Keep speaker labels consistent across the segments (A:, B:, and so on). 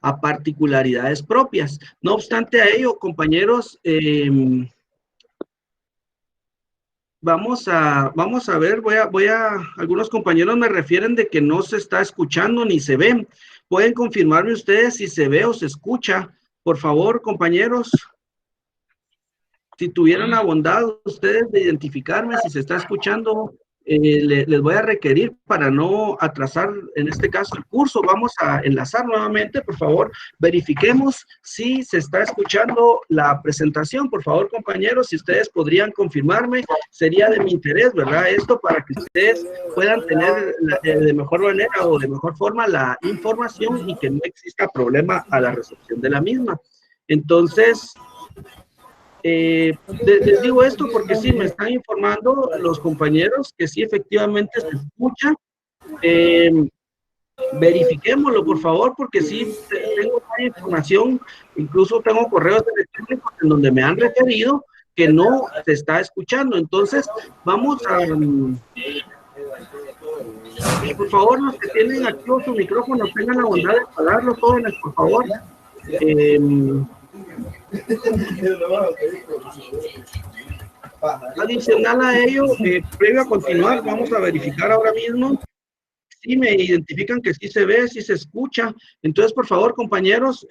A: a particularidades propias. No obstante a ello, compañeros, vamos a ver, algunos compañeros me refieren de que no se está escuchando ni se ve. ¿Pueden confirmarme ustedes si se ve o se escucha? Por favor, compañeros, si tuvieran la bondad ustedes de identificarme si se está escuchando, les voy a requerir para no atrasar, en este caso, el curso. Vamos a enlazar nuevamente, por favor, verifiquemos si se está escuchando la presentación. Por favor, compañeros, si ustedes podrían confirmarme, sería de mi interés, ¿verdad? Esto para que ustedes puedan tener de mejor manera o de mejor forma la información y que no exista problema a la recepción de la misma. Entonces, les digo esto porque sí, me están informando los compañeros que sí, efectivamente se escucha. Verifiquémoslo, por favor, porque sí tengo más información, incluso tengo correos electrónicos en donde me han referido que no se está escuchando. Entonces, vamos a... por favor, los que tienen activo su micrófono, tengan la bondad de apagarlo, jóvenes, por favor. Adicional a ello, previo a continuar, vamos a verificar ahora mismo si me identifican que sí se ve, sí se escucha. Entonces, por favor, compañeros,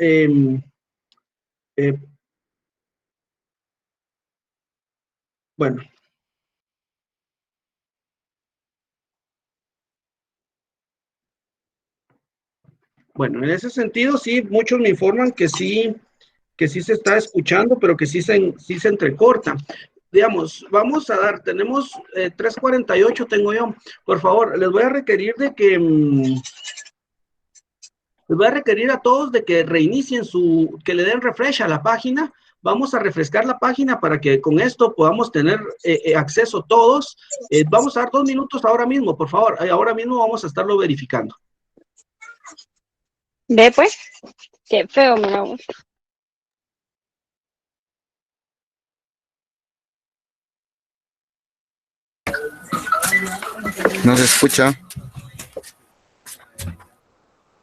A: bueno. Bueno, en ese sentido, sí, muchos me informan que sí se está escuchando, pero que sí se entrecorta. Digamos, vamos a dar, tenemos 3:48 tengo yo. Por favor, les voy a requerir de que, les voy a requerir a todos de que reinicien que le den refresh a la página. Vamos a refrescar la página para que con esto podamos tener acceso todos. Vamos a dar 2 minutos ahora mismo, por favor. Ahora mismo vamos a estarlo verificando.
B: Ve pues, qué feo, mira.
C: No se escucha.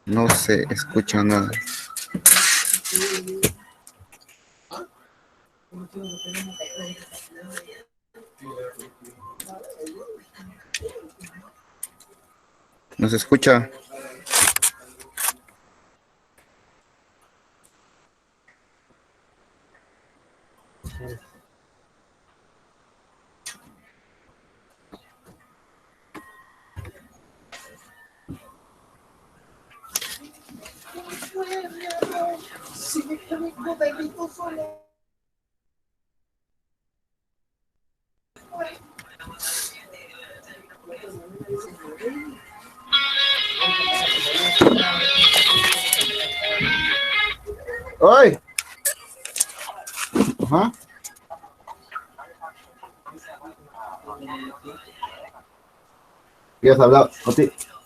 C: No se escucha nada. No se escucha. ¡Ay! Ajá. ¿Quieres hablar?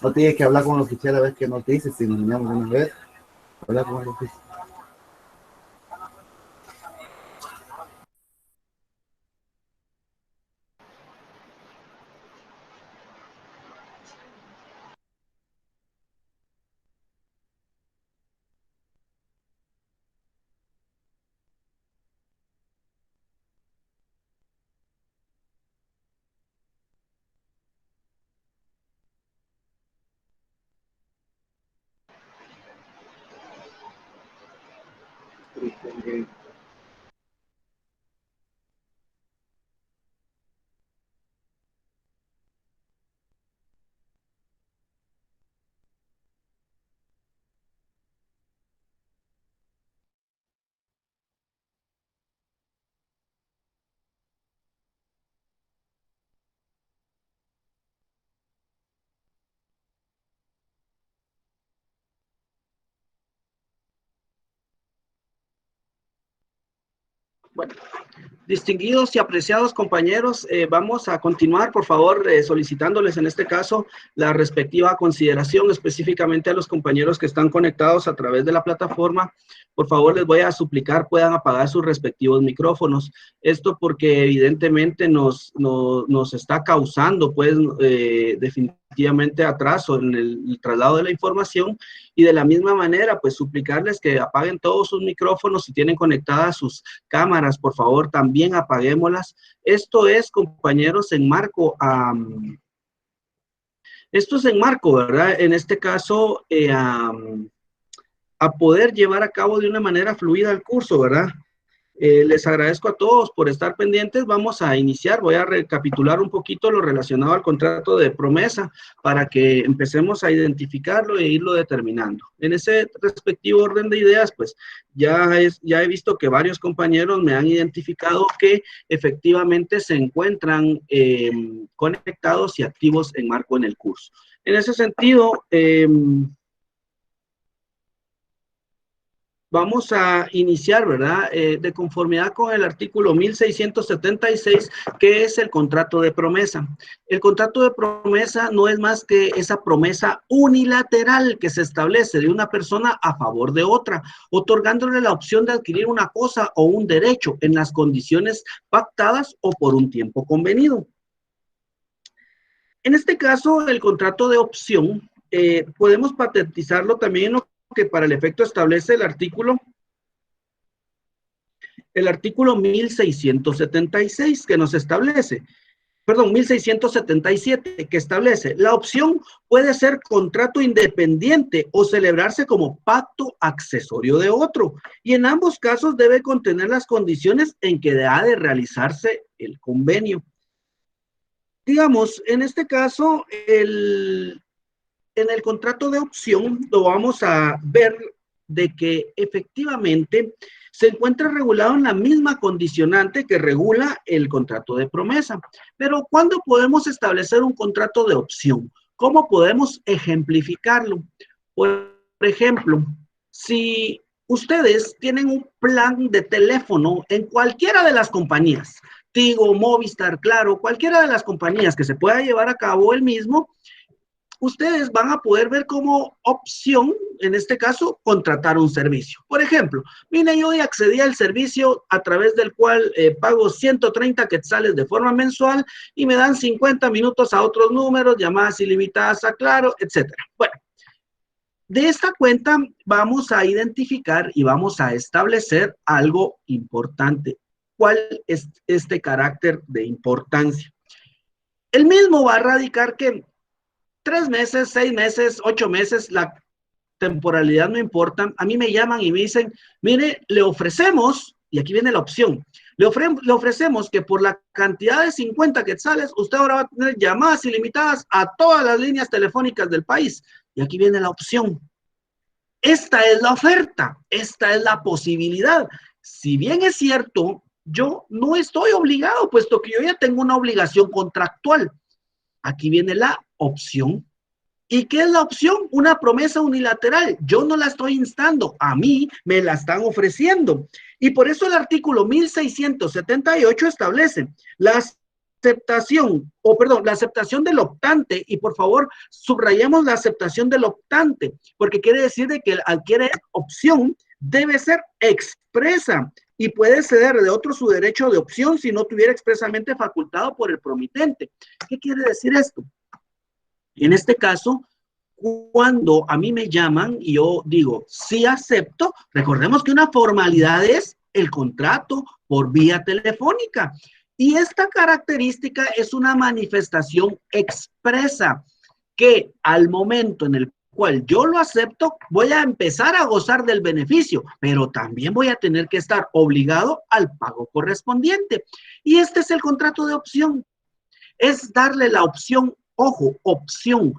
C: No tienes que hablar con el oficial a ver qué nos dice, si nos miramos una vez. Hablar con el oficial.
A: Bueno, Distinguidos y apreciados compañeros, vamos a continuar, por favor, solicitándoles en este caso la respectiva consideración específicamente a los compañeros que están conectados a través de la plataforma. Por favor, les voy a suplicar puedan apagar sus respectivos micrófonos. Esto porque evidentemente nos está causando, pues, definitivamente atraso en el traslado de la información, y de la misma manera, pues, suplicarles que apaguen todos sus micrófonos. Si tienen conectadas sus cámaras, por favor, también apaguémoslas. Esto es, compañeros, en marco a... Esto es en marco, ¿verdad? En este caso, a poder llevar a cabo de una manera fluida el curso, ¿verdad? Les agradezco a todos por estar pendientes. Vamos a iniciar. Voy a recapitular un poquito lo relacionado al contrato de promesa para que empecemos a identificarlo e irlo determinando. En ese respectivo orden de ideas, pues ya he visto que varios compañeros me han identificado que efectivamente se encuentran conectados y activos en marco en el curso. En ese sentido, vamos a iniciar, ¿verdad? De conformidad con el artículo 1676, que es el contrato de promesa. El contrato de promesa no es más que esa promesa unilateral que se establece de una persona a favor de otra, otorgándole la opción de adquirir una cosa o un derecho en las condiciones pactadas o por un tiempo convenido. En este caso, el contrato de opción, podemos patentizarlo también en lo que para el efecto establece el artículo 1676 que nos establece, perdón, 1677 que establece, la opción puede ser contrato independiente o celebrarse como pacto accesorio de otro, y en ambos casos debe contener las condiciones en que ha de realizarse el convenio. Digamos, en este caso, en el contrato de opción lo vamos a ver de que efectivamente se encuentra regulado en la misma condicionante que regula el contrato de promesa. Pero ¿cuándo podemos establecer un contrato de opción? ¿Cómo podemos ejemplificarlo? Por ejemplo, si ustedes tienen un plan de teléfono en cualquiera de las compañías, Tigo, Movistar, Claro, cualquiera de las compañías que se pueda llevar a cabo el mismo, ustedes van a poder ver como opción, en este caso, contratar un servicio. Por ejemplo, mire, yo accedí al servicio a través del cual pago 130 quetzales de forma mensual y me dan 50 minutos a otros números, llamadas ilimitadas a Claro, etcétera. Bueno, de esta cuenta vamos a identificar y vamos a establecer algo importante. ¿Cuál es este carácter de importancia? El mismo va a radicar que 3 meses, 6 meses, 8 meses, la temporalidad no importa. A mí me llaman y me dicen, mire, le ofrecemos, y aquí viene la opción, le ofrecemos que por la cantidad de 50 quetzales, usted ahora va a tener llamadas ilimitadas a todas las líneas telefónicas del país. Y aquí viene la opción. Esta es la oferta, esta es la posibilidad. Si bien es cierto, yo no estoy obligado, puesto que yo ya tengo una obligación contractual. Aquí viene la opción. ¿Y qué es la opción? Una promesa unilateral. Yo no la estoy instando, a mí me la están ofreciendo. Y por eso el artículo 1678 establece la aceptación, la aceptación del optante, y por favor subrayemos la aceptación del optante, porque quiere decir de que el adquiere opción debe ser expresa y puede ceder de otro su derecho de opción si no tuviera expresamente facultado por el promitente. ¿Qué quiere decir esto? En este caso, cuando a mí me llaman y yo digo, sí acepto, recordemos que una formalidad es el contrato por vía telefónica. Y esta característica es una manifestación expresa que al momento en el cual yo lo acepto, voy a empezar a gozar del beneficio, pero también voy a tener que estar obligado al pago correspondiente. Y este es el contrato de opción. Es darle la opción, ojo, opción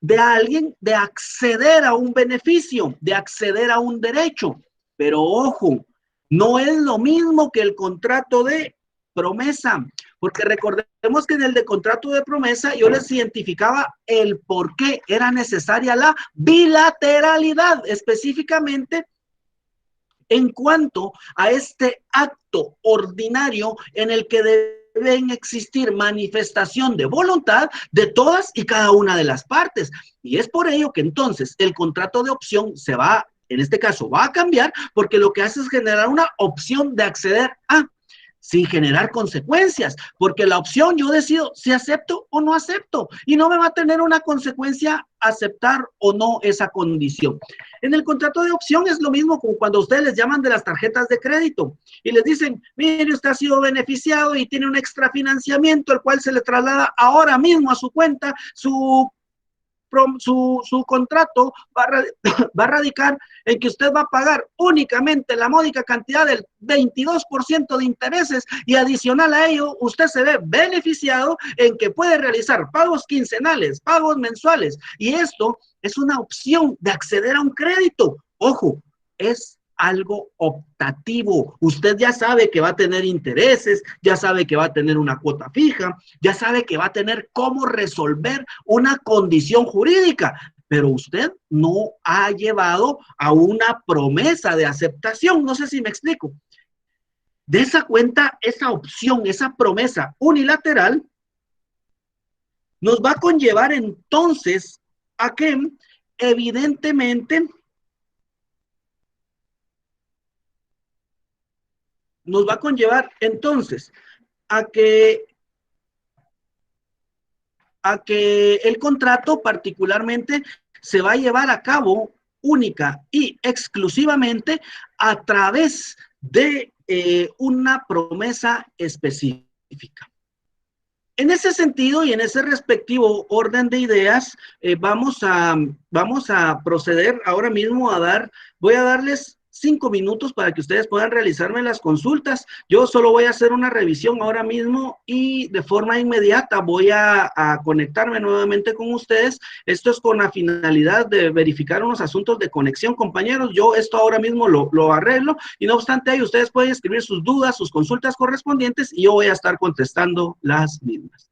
A: de alguien de acceder a un beneficio, de acceder a un derecho. Pero ojo, no es lo mismo que el contrato de promesa, porque recordemos que en el de contrato de promesa yo les identificaba el por qué era necesaria la bilateralidad, específicamente en cuanto a este acto ordinario en el que deben existir manifestación de voluntad de todas y cada una de las partes. Y es por ello que entonces el contrato de opción se va, en este caso, va a cambiar porque lo que hace es generar una opción de acceder a, sin generar consecuencias, porque la opción yo decido si acepto o no acepto y no me va a tener una consecuencia aceptar o no esa condición. En el contrato de opción es lo mismo como cuando ustedes les llaman de las tarjetas de crédito y les dicen, mire, usted ha sido beneficiado y tiene un extrafinanciamiento, el cual se le traslada ahora mismo a su cuenta, su contrato va a radicar en que usted va a pagar únicamente la módica cantidad del 22% de intereses y adicional a ello, usted se ve beneficiado en que puede realizar pagos quincenales, pagos mensuales y esto es una opción de acceder a un crédito. Ojo, es algo optativo. Usted ya sabe que va a tener intereses, ya sabe que va a tener una cuota fija, ya sabe que va a tener cómo resolver una condición jurídica, pero usted no ha llevado a una promesa de aceptación. No sé si me explico. De esa cuenta, esa opción, esa promesa unilateral nos va a conllevar entonces a que evidentemente nos va a conllevar entonces a que el contrato particularmente se va a llevar a cabo única y exclusivamente a través de una promesa específica. En ese sentido y en ese respectivo orden de ideas, vamos a proceder ahora mismo voy a darles 5 minutos para que ustedes puedan realizarme las consultas. Yo solo voy a hacer una revisión ahora mismo y de forma inmediata voy a conectarme nuevamente con ustedes. Esto es con la finalidad de verificar unos asuntos de conexión, compañeros. Yo esto ahora mismo lo arreglo y no obstante ahí ustedes pueden escribir sus dudas, sus consultas correspondientes y yo voy a estar contestando las mismas.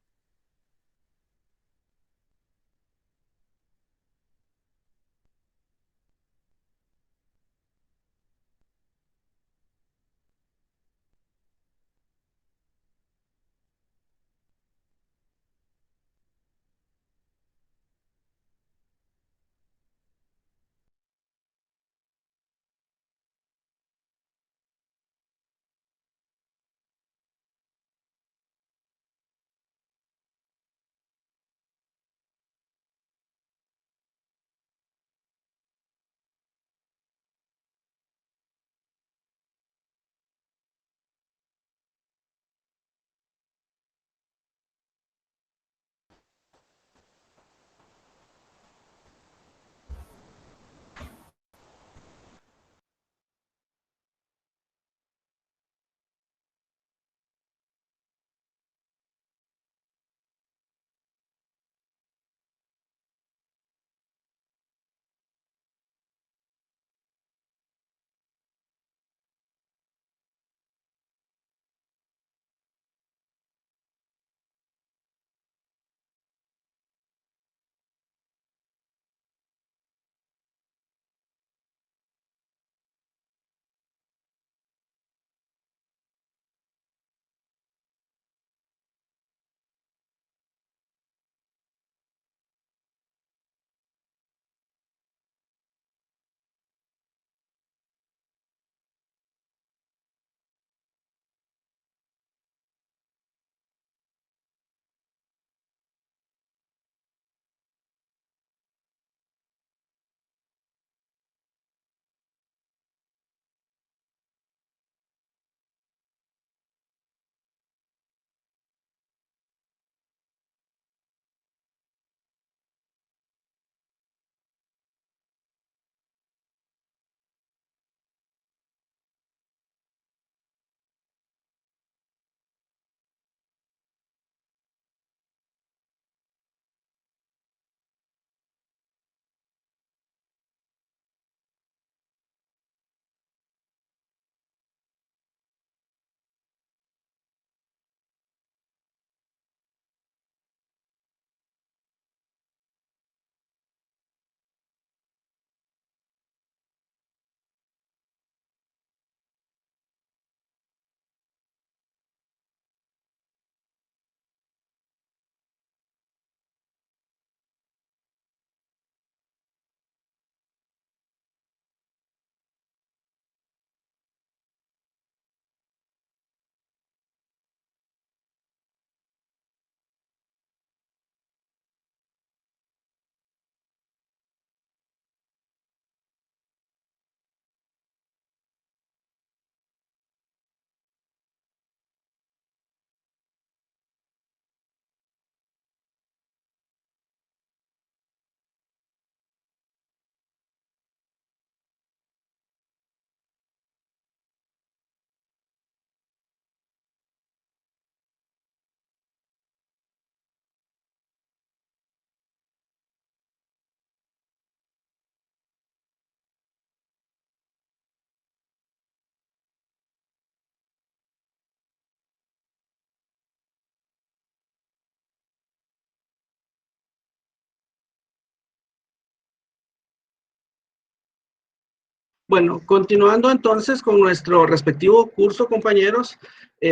A: Bueno, continuando entonces con nuestro respectivo curso, compañeros,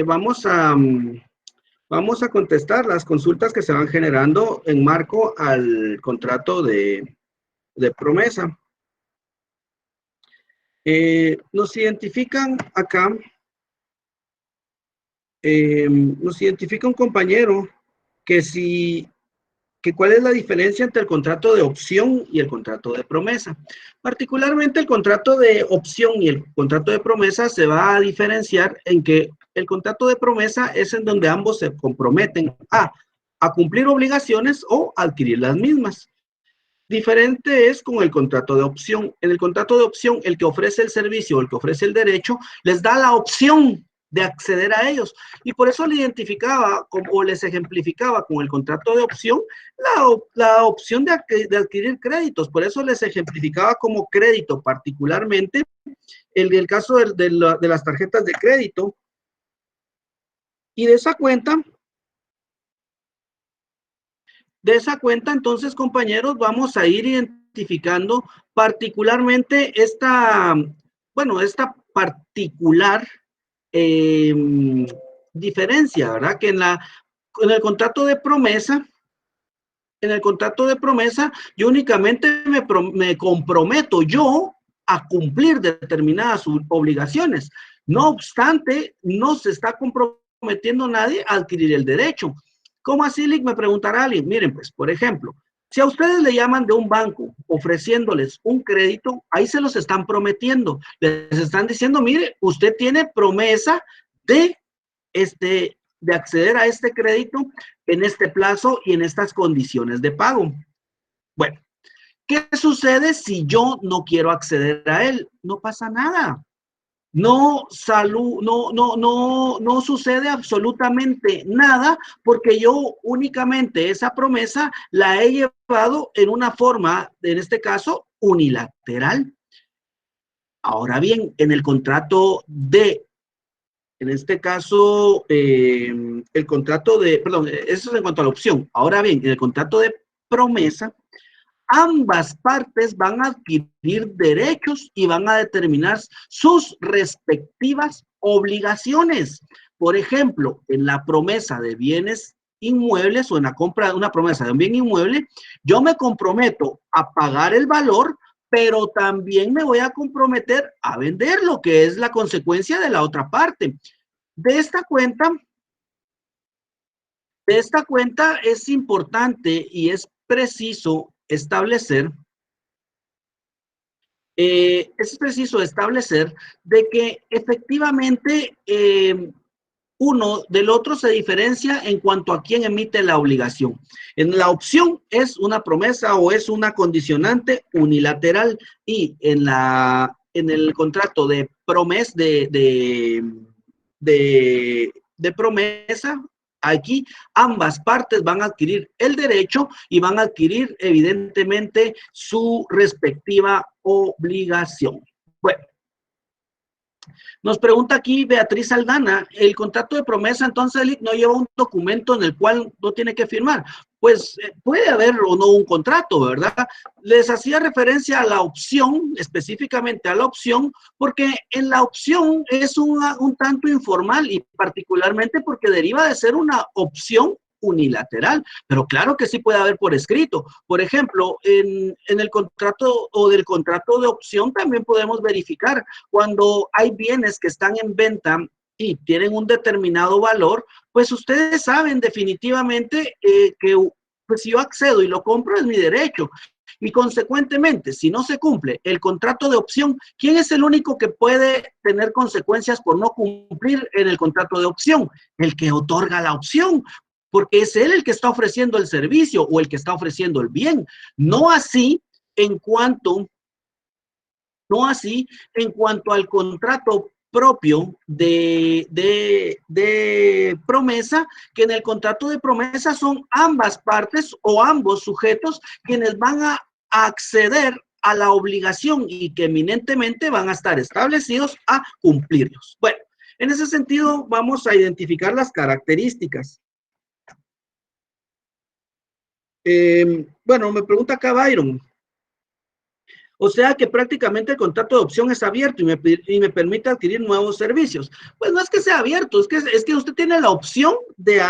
A: vamos a contestar las consultas que se van generando en marco al contrato de promesa. Nos identifican acá, nos identifica un compañero que cuál es la diferencia entre el contrato de opción y el contrato de promesa. Particularmente el contrato de opción y el contrato de promesa se va a diferenciar en que el contrato de promesa es en donde ambos se comprometen a cumplir obligaciones o adquirir las mismas. Diferente es con el contrato de opción. En el contrato de opción, el que ofrece el servicio o el que ofrece el derecho les da la opción de acceder a ellos. Y por eso le identificaba o les ejemplificaba con el contrato de opción la opción de adquirir créditos. Por eso les ejemplificaba como crédito, particularmente el caso de las tarjetas de crédito. Y de esa cuenta, entonces, compañeros, vamos a ir identificando particularmente esta particular diferencia, ¿verdad? Que en el contrato de promesa, yo únicamente me comprometo yo a cumplir determinadas obligaciones. No obstante, no se está comprometiendo nadie a adquirir el derecho. ¿Cómo así, Lick? Me preguntará alguien. Miren, pues, por ejemplo, si a ustedes le llaman de un banco ofreciéndoles un crédito, ahí se los están prometiendo. Les están diciendo, mire, usted tiene promesa de acceder a este crédito en este plazo y en estas condiciones de pago. Bueno, ¿qué sucede si yo no quiero acceder a él? No pasa nada. No sucede absolutamente nada porque yo únicamente esa promesa la he llevado en una forma, en este caso, unilateral. Ahora bien, en este caso, el contrato perdón, eso es en cuanto a la opción. Ahora bien, en el contrato de promesa, ambas partes van a adquirir derechos y van a determinar sus respectivas obligaciones. Por ejemplo, en la promesa de bienes inmuebles o en la compra de una promesa de un bien inmueble, yo me comprometo a pagar el valor, pero también me voy a comprometer a venderlo, que es la consecuencia de la otra parte. De esta cuenta es importante y es preciso establecer de que efectivamente uno del otro se diferencia en cuanto a quién emite la obligación. En la opción es una promesa o es una condicionante unilateral y en el contrato de promesa de promesa, aquí ambas partes van a adquirir el derecho y van a adquirir evidentemente su respectiva obligación. Bueno, nos pregunta aquí Beatriz Aldana, ¿el contrato de promesa entonces no lleva un documento en el cual no tiene que firmar? Pues puede haber o no un contrato, ¿verdad? Les hacía referencia a la opción, específicamente a la opción, porque en la opción es un tanto informal y particularmente porque deriva de ser una opción unilateral, pero claro que sí puede haber por escrito. Por ejemplo, en el contrato o del contrato de opción también podemos verificar cuando hay bienes que están en venta y tienen un determinado valor, pues ustedes saben definitivamente que pues, si yo accedo y lo compro es mi derecho. Y consecuentemente, si no se cumple el contrato de opción, ¿quién es el único que puede tener consecuencias por no cumplir en el contrato de opción? El que otorga la opción, porque es él el que está ofreciendo el servicio o el que está ofreciendo el bien. No así en cuanto al contrato propio de promesa, que en el contrato de promesa son ambas partes o ambos sujetos quienes van a acceder a la obligación y que eminentemente van a estar establecidos a cumplirlos. Bueno, en ese sentido vamos a identificar las características. Bueno, me pregunta acá Byron. O sea que prácticamente el contrato de opción es abierto y me permite adquirir nuevos servicios. Pues no es que sea abierto, es que usted tiene la opción de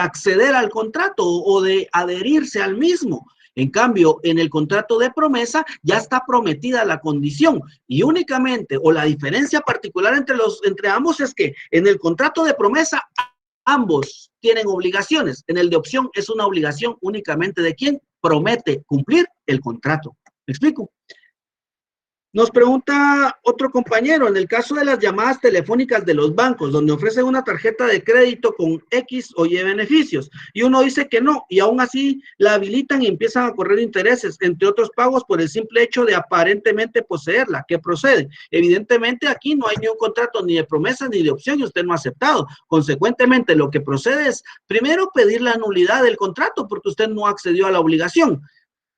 A: acceder al contrato o de adherirse al mismo. En cambio, en el contrato de promesa ya está prometida la condición y únicamente, o la diferencia particular entre ambos es que en el contrato de promesa ambos tienen obligaciones. En el de opción es una obligación únicamente de quien promete cumplir el contrato. ¿Me explico? Nos pregunta otro compañero, en el caso de las llamadas telefónicas de los bancos, donde ofrecen una tarjeta de crédito con X o Y beneficios, y uno dice que no, y aún así la habilitan y empiezan a correr intereses, entre otros pagos, por el simple hecho de aparentemente poseerla. ¿Qué procede? Evidentemente aquí no hay ni un contrato ni de promesa ni de opción y usted no ha aceptado. Consecuentemente, lo que procede es, primero, pedir la nulidad del contrato porque usted no accedió a la obligación.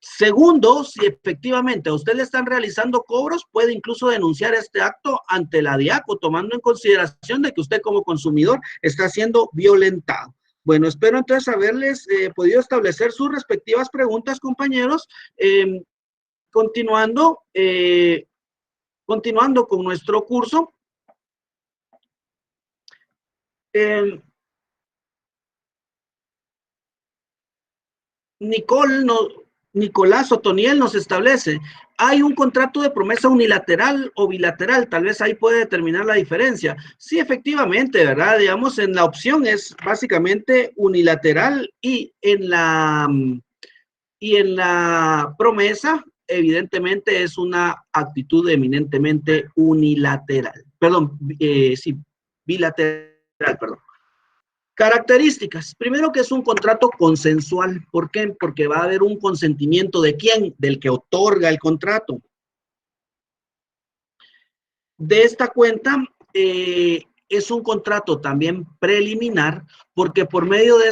A: Segundo, si efectivamente a usted le están realizando cobros, puede incluso denunciar este acto ante la DIACO, tomando en consideración de que usted como consumidor está siendo violentado. Bueno, espero entonces haberles podido establecer sus respectivas preguntas, compañeros. Continuando, continuando con nuestro curso. Nicolás Otoniel nos establece, hay un contrato de promesa unilateral o bilateral, tal vez ahí puede determinar la diferencia. Sí, efectivamente, ¿verdad? Digamos, en la opción es básicamente unilateral y en la promesa, evidentemente, es una actitud eminentemente unilateral. Perdón, sí, bilateral, perdón. Características. Primero que es un contrato consensual. ¿Por qué? Porque va a haber un consentimiento de quién, del que otorga el contrato. De esta cuenta, es un contrato también preliminar, porque por medio de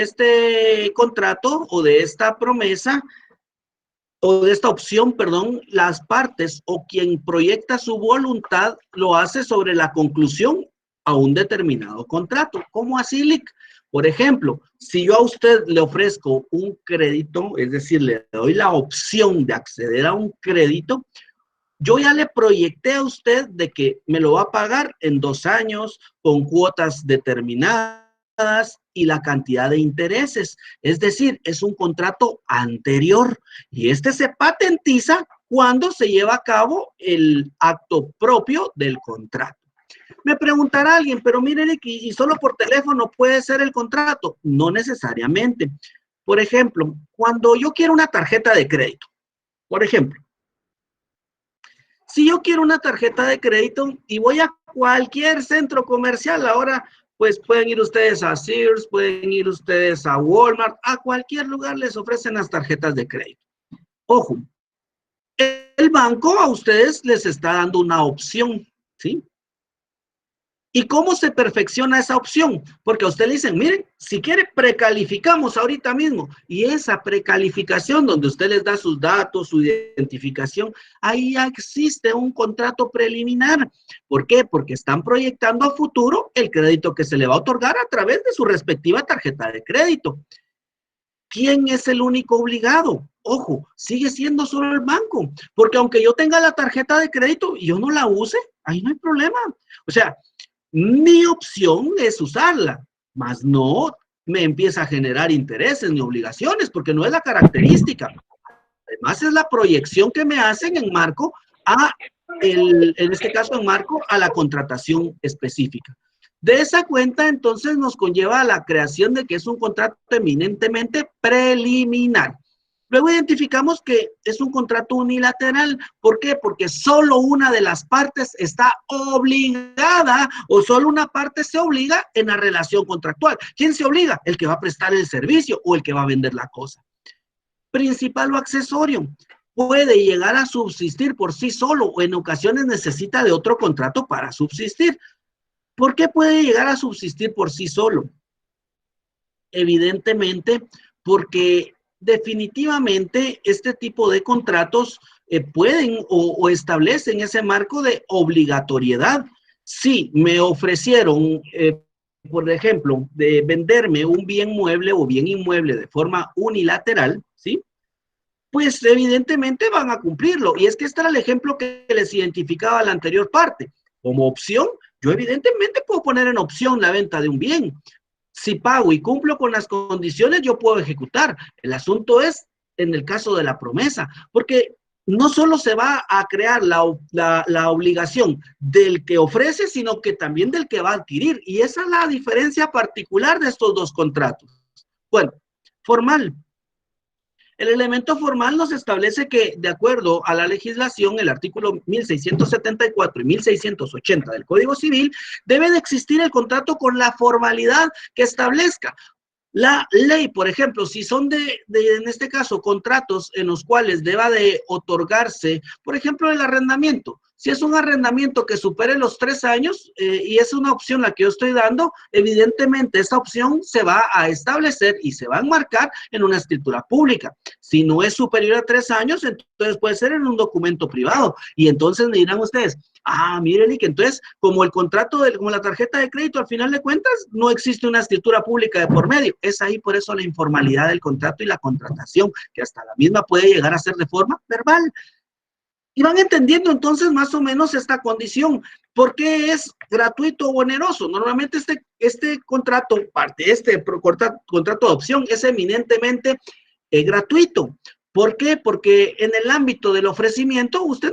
A: este contrato o de esta promesa, o de esta opción, perdón, las partes o quien proyecta su voluntad lo hace sobre la conclusión a un determinado contrato. ¿Cómo así, Lick? Por ejemplo, si yo a usted le ofrezco un crédito, es decir, le doy la opción de acceder a un crédito, yo ya le proyecté a usted de que me lo va a pagar en 2 años con cuotas determinadas y la cantidad de intereses. Es decir, es un contrato anterior y este se patentiza cuando se lleva a cabo el acto propio del contrato. Me preguntará alguien, pero mire, ¿y solo por teléfono puede ser el contrato? No necesariamente. Por ejemplo, cuando yo quiero una tarjeta de crédito, por ejemplo, si yo quiero una tarjeta de crédito y voy a cualquier centro comercial, ahora pues pueden ir ustedes a Sears, pueden ir ustedes a Walmart, a cualquier lugar les ofrecen las tarjetas de crédito. Ojo, el banco a ustedes les está dando una opción, ¿sí? ¿Y cómo se perfecciona esa opción? Porque a usted le dicen, miren, si quiere precalificamos ahorita mismo. Y esa precalificación donde usted les da sus datos, su identificación, ahí ya existe un contrato preliminar. ¿Por qué? Porque están proyectando a futuro el crédito que se le va a otorgar a través de su respectiva tarjeta de crédito. ¿Quién es el único obligado? Ojo, sigue siendo solo el banco. Porque aunque yo tenga la tarjeta de crédito y yo no la use, ahí no hay problema. O sea, mi opción es usarla, mas no me empieza a generar intereses ni obligaciones, porque no es la característica. Además, es la proyección que me hacen en marco en este caso, en marco a la contratación específica. De esa cuenta, entonces, nos conlleva a la creación de que es un contrato eminentemente preliminar. Luego identificamos que es un contrato unilateral. ¿Por qué? Porque solo una de las partes está obligada o solo una parte se obliga en la relación contractual. ¿Quién se obliga? El que va a prestar el servicio o el que va a vender la cosa. Principal o accesorio. Puede llegar a subsistir por sí solo o en ocasiones necesita de otro contrato para subsistir. ¿Por qué puede llegar a subsistir por sí solo? Evidentemente, porque definitivamente este tipo de contratos pueden o establecen ese marco de obligatoriedad. Si me ofrecieron, por ejemplo, de venderme un bien mueble o bien inmueble de forma unilateral, ¿sí? pues evidentemente van a cumplirlo. Y es que este era el ejemplo que les identificaba la anterior parte. Como opción, yo evidentemente puedo poner en opción la venta de un bien. Si pago y cumplo con las condiciones, yo puedo ejecutar. El asunto es en el caso de la promesa, porque no solo se va a crear la obligación del que ofrece, sino que también del que va a adquirir. Y esa es la diferencia particular de estos dos contratos. Bueno, formal. El elemento formal nos establece que, de acuerdo a la legislación, el artículo 1674 y 1680 del Código Civil, debe de existir el contrato con la formalidad que establezca. La ley, por ejemplo, si son en este caso, contratos en los cuales deba de otorgarse, por ejemplo, el arrendamiento. Si es un arrendamiento que supere los 3 años y es una opción la que yo estoy dando, evidentemente esa opción se va a establecer y se va a enmarcar en una escritura pública. Si no es superior a 3 años, entonces puede ser en un documento privado. Y entonces me dirán ustedes, miren, y que entonces, como el contrato, como la tarjeta de crédito, al final de cuentas, no existe una escritura pública de por medio. Es ahí por eso la informalidad del contrato y la contratación, que hasta la misma puede llegar a ser de forma verbal. Y van entendiendo entonces más o menos esta condición. ¿Por qué es gratuito o oneroso? Normalmente este contrato, contrato de opción es eminentemente gratuito. ¿Por qué? Porque en el ámbito del ofrecimiento, a usted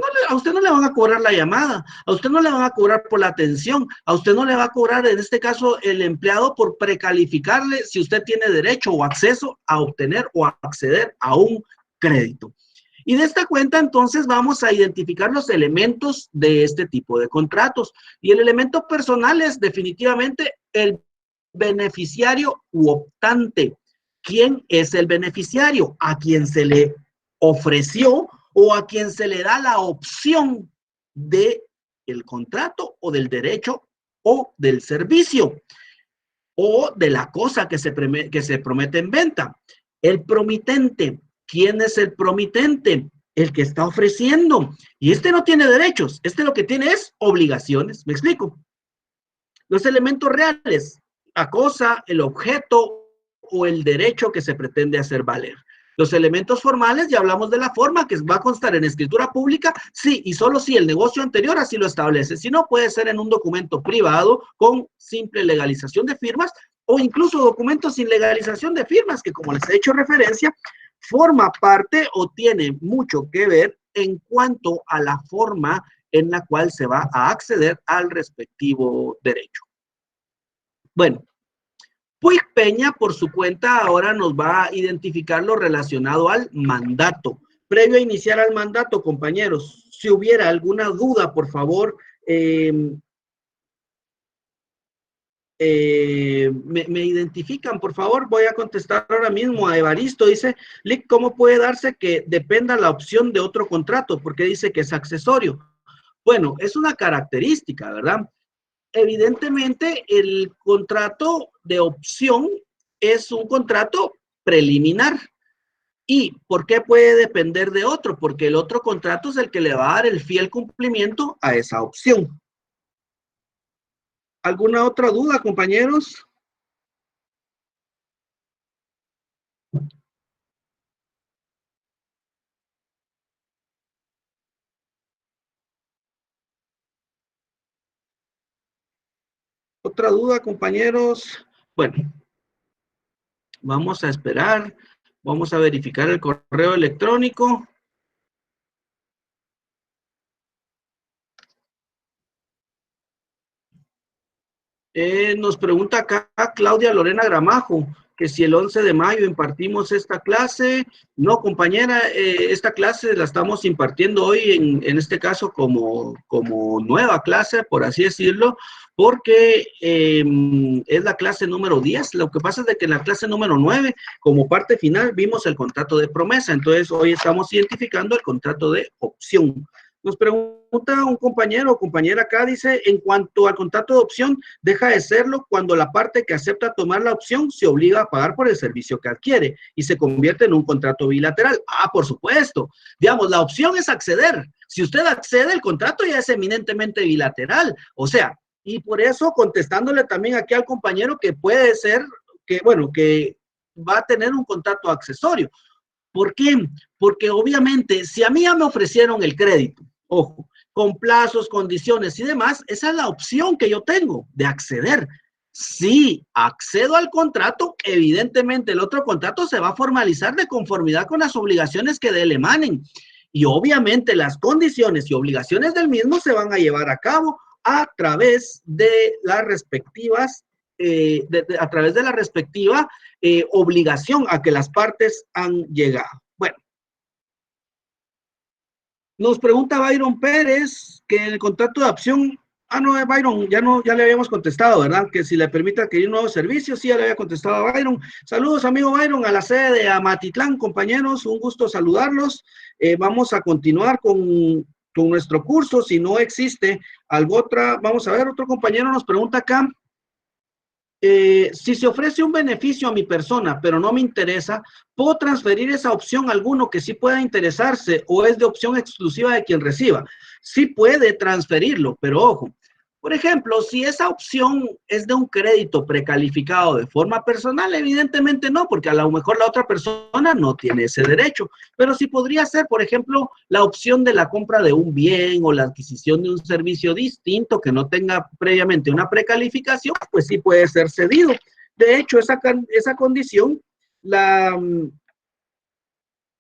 A: no le van a cobrar la llamada, a usted no le van a cobrar por la atención, a usted no le va a cobrar, en este caso, el empleado por precalificarle si usted tiene derecho o acceso a obtener o a acceder a un crédito. Y de esta cuenta, entonces, vamos a identificar los elementos de este tipo de contratos. Y el elemento personal es definitivamente el beneficiario u optante. ¿Quién es el beneficiario? A quien se le ofreció o a quien se le da la opción de el contrato o del derecho o del servicio o de la cosa que se promete en venta. El promitente. ¿Quién es el promitente? El que está ofreciendo. Y este no tiene derechos. Este lo que tiene es obligaciones. ¿Me explico? Los elementos reales. La cosa, el objeto o el derecho que se pretende hacer valer. Los elementos formales, ya hablamos de la forma, que va a constar en escritura pública, sí, y solo si el negocio anterior así lo establece. Si no, puede ser en un documento privado con simple legalización de firmas o incluso documentos sin legalización de firmas, que como les he hecho referencia, forma parte o tiene mucho que ver en cuanto a la forma en la cual se va a acceder al respectivo derecho. Bueno, Puig Peña, por su cuenta, ahora nos va a identificar lo relacionado al mandato. Previo a iniciar al mandato, compañeros, si hubiera alguna duda, por favor, me identifican, por favor. Voy a contestar ahora mismo a Evaristo. Dice, Lick, ¿cómo puede darse que dependa la opción de otro contrato? Porque dice que es accesorio. Bueno, es una característica, ¿verdad? Evidentemente, el contrato de opción es un contrato preliminar. ¿Y por qué puede depender de otro? Porque el otro contrato es el que le va a dar el fiel cumplimiento a esa opción. ¿Alguna otra duda, compañeros? ¿Otra duda, compañeros? Bueno, vamos a esperar. Vamos a verificar el correo electrónico. Nos pregunta acá Claudia Lorena Gramajo, que si el 11 de mayo impartimos esta clase. No, compañera, esta clase la estamos impartiendo hoy, en este caso, como nueva clase, por así decirlo, porque es la clase número 10. Lo que pasa es de que en la clase número 9, como parte final, vimos el contrato de promesa. Entonces, hoy estamos identificando el contrato de opción. Nos pregunta un compañero o compañera acá, dice, en cuanto al contrato de opción, deja de serlo cuando la parte que acepta tomar la opción se obliga a pagar por el servicio que adquiere y se convierte en un contrato bilateral. Por supuesto. Digamos, la opción es acceder. Si usted accede, el contrato ya es eminentemente bilateral. O sea, y por eso contestándole también aquí al compañero que puede ser, que bueno, que va a tener un contrato accesorio. ¿Por qué? Porque obviamente, si a mí ya me ofrecieron el crédito, ojo, con plazos, condiciones y demás, esa es la opción que yo tengo de acceder. Si accedo al contrato, evidentemente el otro contrato se va a formalizar de conformidad con las obligaciones que de él emanen. Y obviamente las condiciones y obligaciones del mismo se van a llevar a cabo a través de las respectivas, a través de la respectiva obligación a que las partes han llegado. Bueno, nos pregunta Byron Pérez que en el contrato de opción, no, Byron, ya le habíamos contestado, ¿verdad? Que si le permite adquirir nuevos servicios, sí, ya le había contestado a Byron. Saludos, amigo Byron, a la sede de Amatitlán, compañeros, un gusto saludarlos. Vamos a continuar con nuestro curso. Si no existe algo otra, vamos a ver, otro compañero nos pregunta acá. Si se ofrece un beneficio a mi persona, pero no me interesa, ¿puedo transferir esa opción a alguno que sí pueda interesarse o es de opción exclusiva de quien reciba? Sí puede transferirlo, pero ojo, por ejemplo, si esa opción es de un crédito precalificado de forma personal, evidentemente no, porque a lo mejor la otra persona no tiene ese derecho, pero sí podría ser, por ejemplo, la opción de la compra de un bien o la adquisición de un servicio distinto que no tenga previamente una precalificación, pues sí puede ser cedido. De hecho, esa condición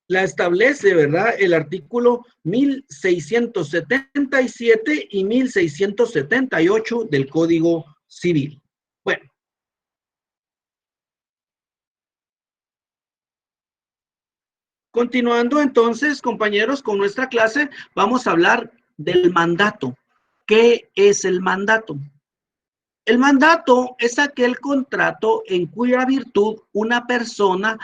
A: la establece, ¿verdad? El artículo 1677 y 1678 del Código Civil. Bueno. Continuando entonces, compañeros, con nuestra clase, vamos a hablar del mandato. ¿Qué es el mandato? El mandato es aquel contrato en cuya virtud una persona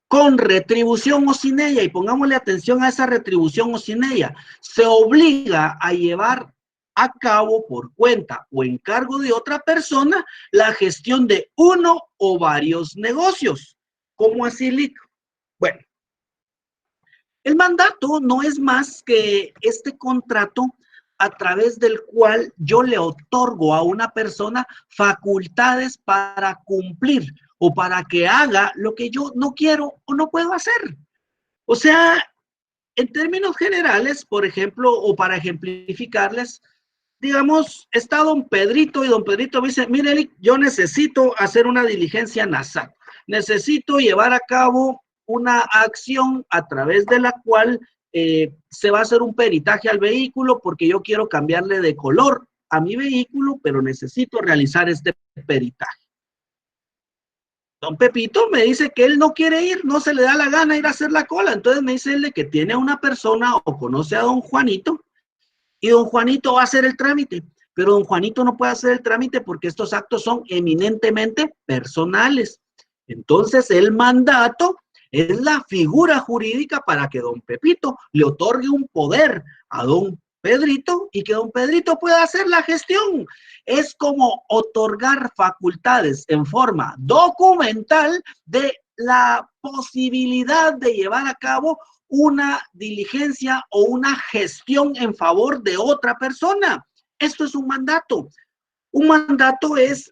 A: con retribución o sin ella, y pongámosle atención a esa retribución o sin ella, se obliga a llevar a cabo por cuenta o encargo de otra persona la gestión de uno o varios negocios. ¿Cómo así, Lick? Bueno, el mandato no es más que este contrato a través del cual yo le otorgo a una persona facultades para cumplir o para que haga lo que yo no quiero o no puedo hacer. O sea, en términos generales, por ejemplo, o para ejemplificarles, digamos, está don Pedrito y don Pedrito me dice, mire, Eric, yo necesito hacer una diligencia nasal, necesito llevar a cabo una acción a través de la cual se va a hacer un peritaje al vehículo porque yo quiero cambiarle de color a mi vehículo, pero necesito realizar este peritaje. Don Pepito me dice que él no quiere ir, no se le da la gana ir a hacer la cola, entonces me dice él que tiene a una persona o conoce a don Juanito, y don Juanito va a hacer el trámite, pero don Juanito no puede hacer el trámite porque estos actos son eminentemente personales. Entonces el mandato es la figura jurídica para que don Pepito le otorgue un poder a don Pedrito y que don Pedrito pueda hacer la gestión. Es como otorgar facultades en forma documental de la posibilidad de llevar a cabo una diligencia o una gestión en favor de otra persona. Esto es un mandato. Un mandato es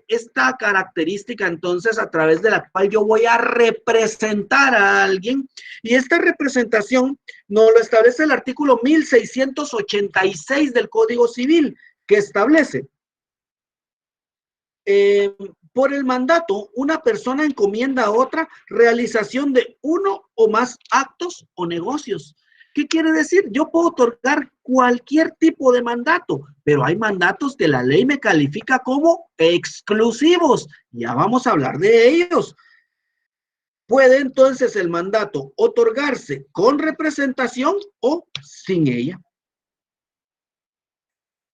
A: esta característica, entonces, a través de la cual yo voy a representar a alguien, y esta representación nos lo establece el artículo 1686 del Código Civil, que establece por el mandato, una persona encomienda a otra realización de uno o más actos o negocios. ¿Qué quiere decir? Yo puedo otorgar cualquier tipo de mandato, pero hay mandatos que la ley me califica como exclusivos. Ya vamos a hablar de ellos. Puede entonces el mandato otorgarse con representación o sin ella.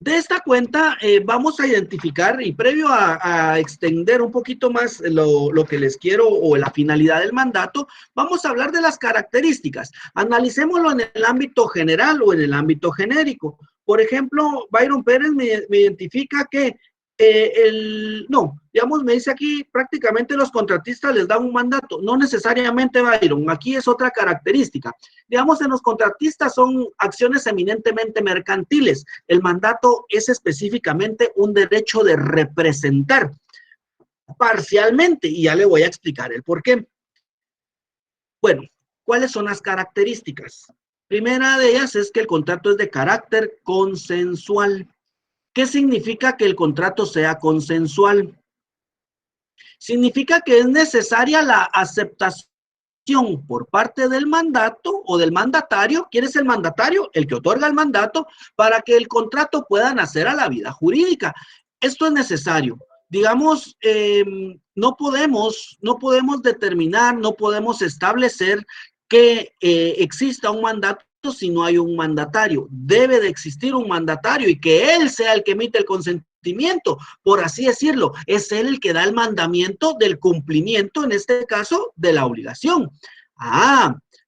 A: De esta cuenta vamos a identificar, y previo a extender un poquito más lo que les quiero o la finalidad del mandato, vamos a hablar de las características. Analicémoslo en el ámbito general o en el ámbito genérico. Por ejemplo, Byron Pérez me identifica que digamos, me dice aquí prácticamente los contratistas les dan un mandato, no necesariamente Byron, aquí es otra característica. Digamos, en los contratistas son acciones eminentemente mercantiles, el mandato es específicamente un derecho de representar parcialmente, y ya le voy a explicar el por qué. Bueno, ¿Cuáles son las características? Primera de ellas es que el contrato es de carácter consensual. ¿Qué significa que el contrato sea consensual? Significa que es necesaria la aceptación por parte del mandato o del mandatario. ¿Quién es el mandatario? El que otorga el mandato para que el contrato pueda nacer a la vida jurídica. Esto es necesario. Digamos, no podemos determinar, no podemos establecer que exista un mandato si no hay un mandatario. Debe de existir un mandatario y que él sea el que emite el consentimiento, por así decirlo. Es él el que da el mandamiento del cumplimiento, en este caso, de la obligación.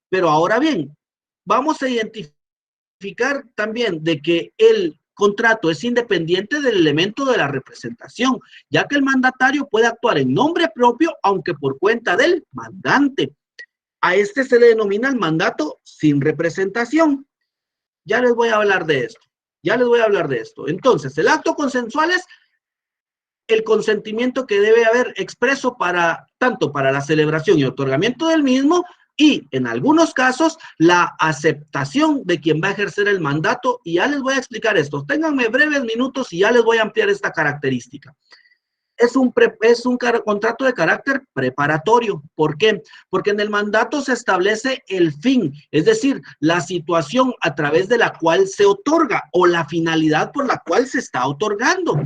A: Pero ahora bien, vamos a identificar también de que el contrato es independiente del elemento de la representación, ya que el mandatario puede actuar en nombre propio, aunque por cuenta del mandante. A este se le denomina el mandato sin representación. Ya les voy a hablar de esto. Entonces, el acto consensual es el consentimiento que debe haber expreso tanto para la celebración y otorgamiento del mismo, y en algunos casos la aceptación de quien va a ejercer el mandato. Y ya les voy a explicar esto. Ténganme breves minutos y ya les voy a ampliar esta característica. Es un contrato de carácter preparatorio. ¿Por qué? Porque en el mandato se establece el fin, es decir, la situación a través de la cual se otorga o la finalidad por la cual se está otorgando.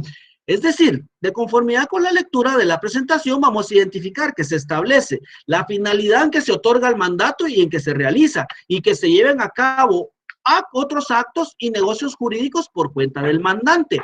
A: Es decir, de conformidad con la lectura de la presentación, vamos a identificar que se establece la finalidad en que se otorga el mandato y en que se realiza, y que se lleven a cabo otros actos y negocios jurídicos por cuenta del mandante.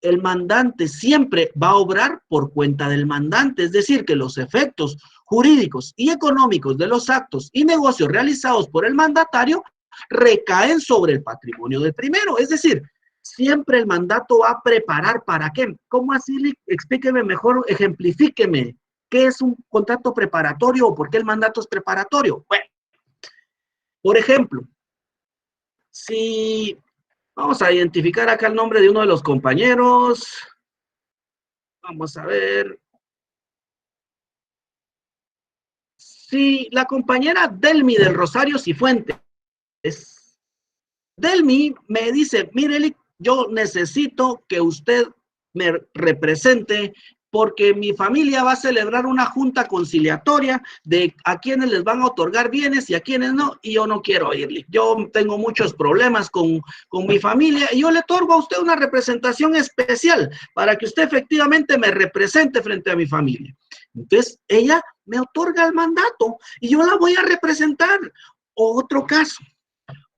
A: El mandante siempre va a obrar por cuenta del mandante, es decir, que los efectos jurídicos y económicos de los actos y negocios realizados por el mandatario recaen sobre el patrimonio del primero. Es decir, siempre el mandato va a preparar. ¿Para qué? ¿Cómo así? Explíqueme mejor, ejemplifíqueme. ¿Qué es un contrato preparatorio o por qué el mandato es preparatorio? Bueno, por ejemplo, si vamos a identificar acá el nombre de uno de los compañeros. Vamos a ver. Si la compañera Delmi del Rosario Cifuentes, Delmi me dice, mire, Eli, yo necesito que usted me represente porque mi familia va a celebrar una junta conciliatoria de a quienes les van a otorgar bienes y a quienes no, y yo no quiero irle. Yo tengo muchos problemas con mi familia y yo le otorgo a usted una representación especial para que usted efectivamente me represente frente a mi familia. Entonces, ella me otorga el mandato y yo la voy a representar. Otro caso,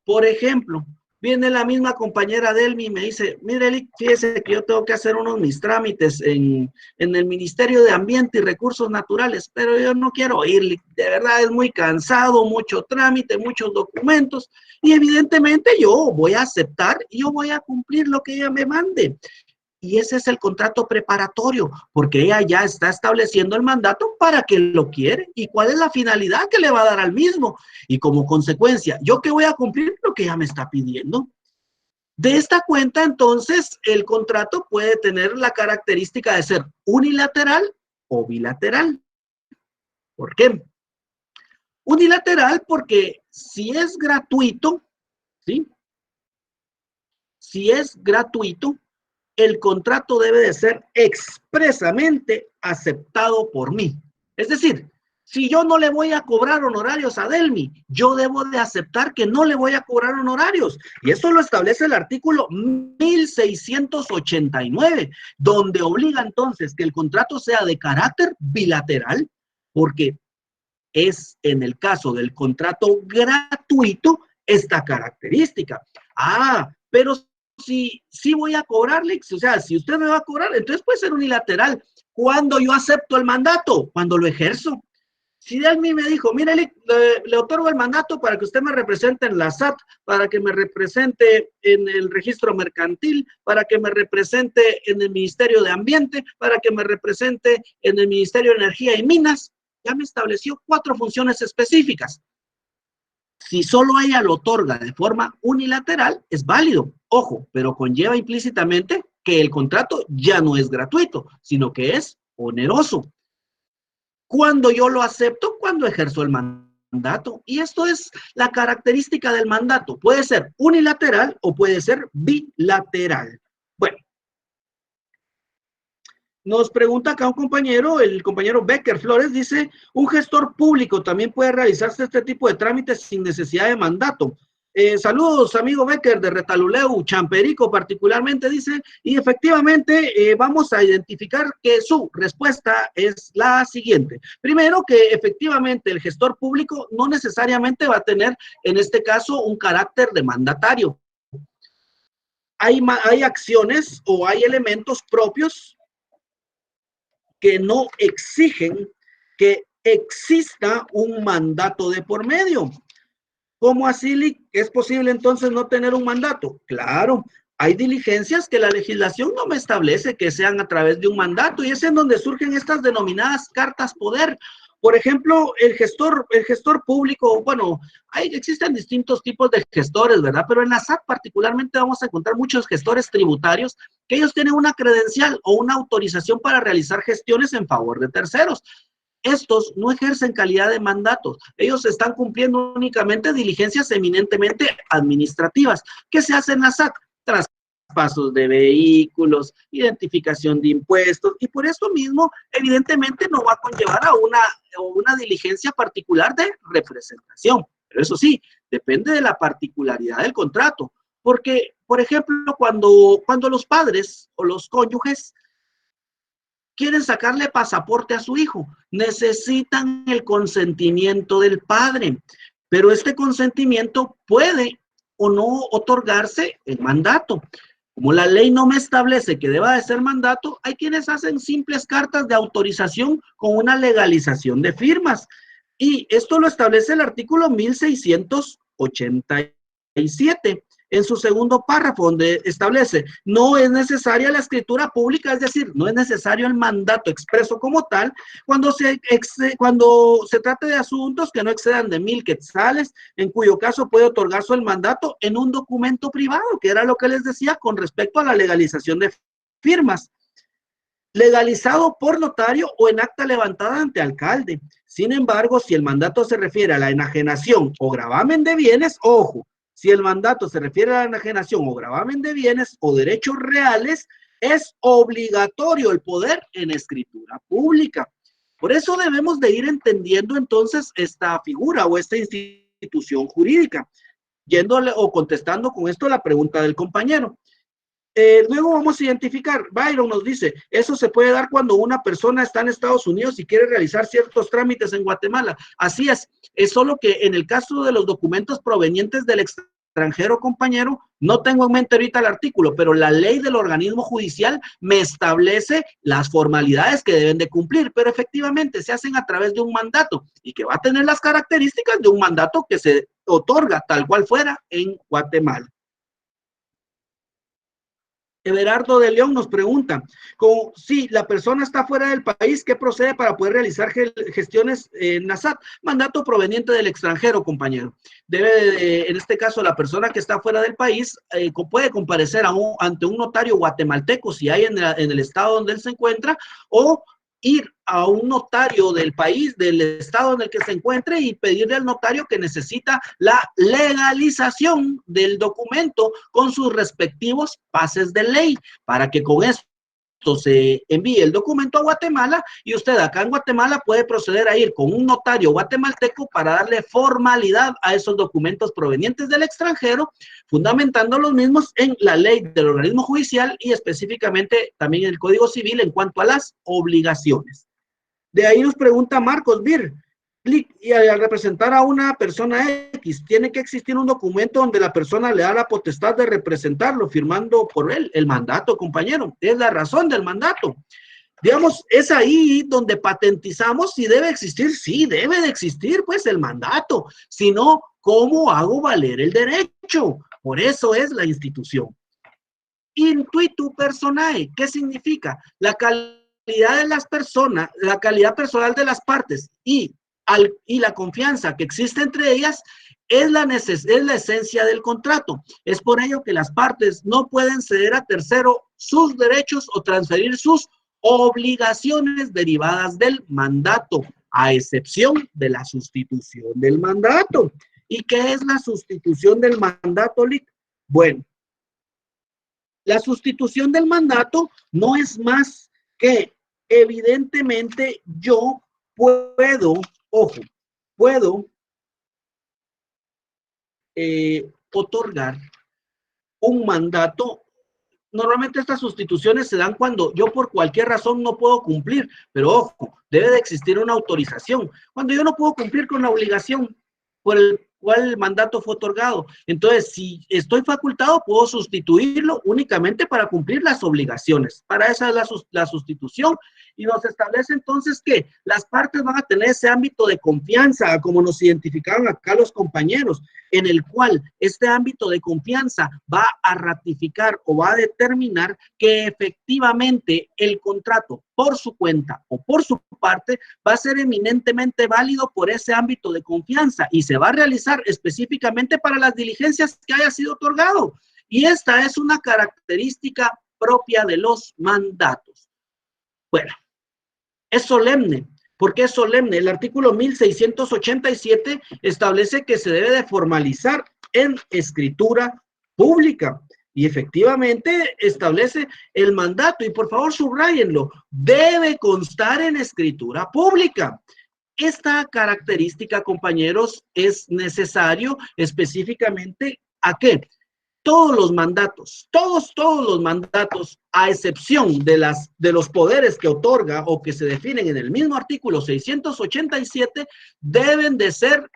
A: por ejemplo, viene la misma compañera Delmi y me dice, mire, Eli, fíjese que yo tengo que hacer unos mis trámites en el Ministerio de Ambiente y Recursos Naturales, pero yo no quiero ir, de verdad es muy cansado, mucho trámite, muchos documentos, y evidentemente yo voy a aceptar y yo voy a cumplir lo que ella me mande. Y ese es el contrato preparatorio, porque ella ya está estableciendo el mandato para que lo quiere y cuál es la finalidad que le va a dar al mismo. Y como consecuencia, ¿yo qué voy a cumplir? Lo que ella me está pidiendo. De esta cuenta, entonces, el contrato puede tener la característica de ser unilateral o bilateral. ¿Por qué? Unilateral porque si es gratuito, ¿sí? Si es gratuito, el contrato debe de ser expresamente aceptado por mí. Es decir, si yo no le voy a cobrar honorarios a Delmi, yo debo de aceptar que no le voy a cobrar honorarios. Y eso lo establece el artículo 1689, donde obliga entonces que el contrato sea de carácter bilateral, porque es en el caso del contrato gratuito esta característica. Pero si voy a cobrarle, o sea, si usted me va a cobrar, entonces puede ser unilateral. Cuando yo acepto el mandato, cuando lo ejerzo. Si Delmi me dijo, mire, le otorgo el mandato para que usted me represente en la SAT, para que me represente en el registro mercantil, para que me represente en el Ministerio de Ambiente, para que me represente en el Ministerio de Energía y Minas, ya me estableció 4 funciones específicas. Si solo ella lo otorga de forma unilateral, es válido. Ojo, pero conlleva implícitamente que el contrato ya no es gratuito, sino que es oneroso. Cuando yo lo acepto, cuando ejerzo el mandato. mandato. Y esto es la característica del mandato. Puede ser unilateral o puede ser bilateral. Bueno, nos pregunta acá un compañero, el compañero Becker Flores, dice, un gestor público también puede realizarse este tipo de trámites sin necesidad de mandato. Saludos, amigo Becker de Retaluleu, Champerico particularmente, dice, y efectivamente vamos a identificar que su respuesta es la siguiente. Primero, que efectivamente el gestor público no necesariamente va a tener, en este caso, un carácter de mandatario. Hay acciones o hay elementos propios que no exigen que exista un mandato de por medio. ¿Cómo así es posible entonces no tener un mandato? Claro, hay diligencias que la legislación no me establece que sean a través de un mandato y es en donde surgen estas denominadas cartas poder. Por ejemplo, el gestor público, bueno, existen distintos tipos de gestores, ¿verdad? Pero en la SAT particularmente vamos a encontrar muchos gestores tributarios que ellos tienen una credencial o una autorización para realizar gestiones en favor de terceros. Estos no ejercen calidad de mandatos. Ellos están cumpliendo únicamente diligencias eminentemente administrativas. ¿Qué se hace en la SAT? Traspasos de vehículos, identificación de impuestos, y por eso mismo, evidentemente, no va a conllevar a una diligencia particular de representación. Pero eso sí, depende de la particularidad del contrato. Porque, por ejemplo, cuando los padres o los cónyuges quieren sacarle pasaporte a su hijo, necesitan el consentimiento del padre, pero este consentimiento puede o no otorgarse en mandato. Como la ley no me establece que deba de ser mandato, hay quienes hacen simples cartas de autorización con una legalización de firmas. Y esto lo establece el artículo 1687. En su segundo párrafo, donde establece, no es necesaria la escritura pública, es decir, no es necesario el mandato expreso como tal, cuando se trate de asuntos que no excedan de 1,000 quetzales, en cuyo caso puede otorgarse el mandato en un documento privado, que era lo que les decía con respecto a la legalización de firmas, legalizado por notario o en acta levantada ante alcalde. Sin embargo, si el mandato se refiere a la enajenación o gravamen de bienes, ojo, si el mandato se refiere a la enajenación o gravamen de bienes o derechos reales, es obligatorio el poder en escritura pública. Por eso debemos de ir entendiendo entonces esta figura o esta institución jurídica, yéndole o contestando con esto la pregunta del compañero. Luego vamos a identificar, Byron nos dice, eso se puede dar cuando una persona está en Estados Unidos y quiere realizar ciertos trámites en Guatemala. Así es solo que en el caso de los documentos provenientes del extranjero, compañero, no tengo en mente ahorita el artículo, pero la ley del organismo judicial me establece las formalidades que deben de cumplir, pero efectivamente se hacen a través de un mandato y que va a tener las características de un mandato que se otorga tal cual fuera en Guatemala. Everardo de León nos pregunta, si la persona está fuera del país, ¿qué procede para poder realizar gestiones en la SAT? Mandato proveniente del extranjero, compañero. En este caso, la persona que está fuera del país puede comparecer ante un notario guatemalteco, si hay en el estado donde él se encuentra, o ir a un notario del país, del estado en el que se encuentre y pedirle al notario que necesita la legalización del documento con sus respectivos pases de ley, para que con esto se envíe el documento a Guatemala y usted acá en Guatemala puede proceder a ir con un notario guatemalteco para darle formalidad a esos documentos provenientes del extranjero, fundamentando los mismos en la ley del organismo judicial y específicamente también en el Código Civil en cuanto a las obligaciones. De ahí nos pregunta Marcos Bir, y al representar a una persona X, tiene que existir un documento donde la persona le da la potestad de representarlo, firmando por él el mandato, compañero. Es la razón del mandato. Digamos, es ahí donde patentizamos si debe existir. Sí, debe de existir, pues, el mandato. Si no, ¿cómo hago valer el derecho? Por eso es la institución. Intuitu personae, ¿qué significa? La calidad de las personas, la calidad personal de las partes y la confianza que existe entre ellas es la esencia del contrato. Es por ello que las partes no pueden ceder a tercero sus derechos o transferir sus obligaciones derivadas del mandato. a excepción de la sustitución del mandato. ¿Y qué es la sustitución del mandato, Lic? Bueno, la sustitución del mandato no es más que, evidentemente, yo puedo, ojo, puedo otorgar un mandato. Normalmente estas sustituciones se dan cuando yo por cualquier razón no puedo cumplir, pero ojo, debe de existir una autorización. Cuando yo no puedo cumplir con la obligación por el cual el mandato fue otorgado, entonces si estoy facultado puedo sustituirlo únicamente para cumplir las obligaciones. Para esa es la sustitución, y nos establece entonces que las partes van a tener ese ámbito de confianza, como nos identificaron acá los compañeros, en el cual este ámbito de confianza va a ratificar o va a determinar que efectivamente el contrato por su cuenta o por su parte va a ser eminentemente válido por ese ámbito de confianza y se va a realizar específicamente para las diligencias que haya sido otorgado. Y esta es una característica propia de los mandatos. Bueno, es solemne. ¿Por qué es solemne? El artículo 1687 establece que se debe de formalizar en escritura pública. Y efectivamente establece el mandato, y por favor subrayenlo, debe constar en escritura pública. Esta característica, compañeros, es necesario específicamente ¿a qué? Todos los mandatos, todos los mandatos, a excepción de los poderes que otorga o que se definen en el mismo artículo 687, deben de ser,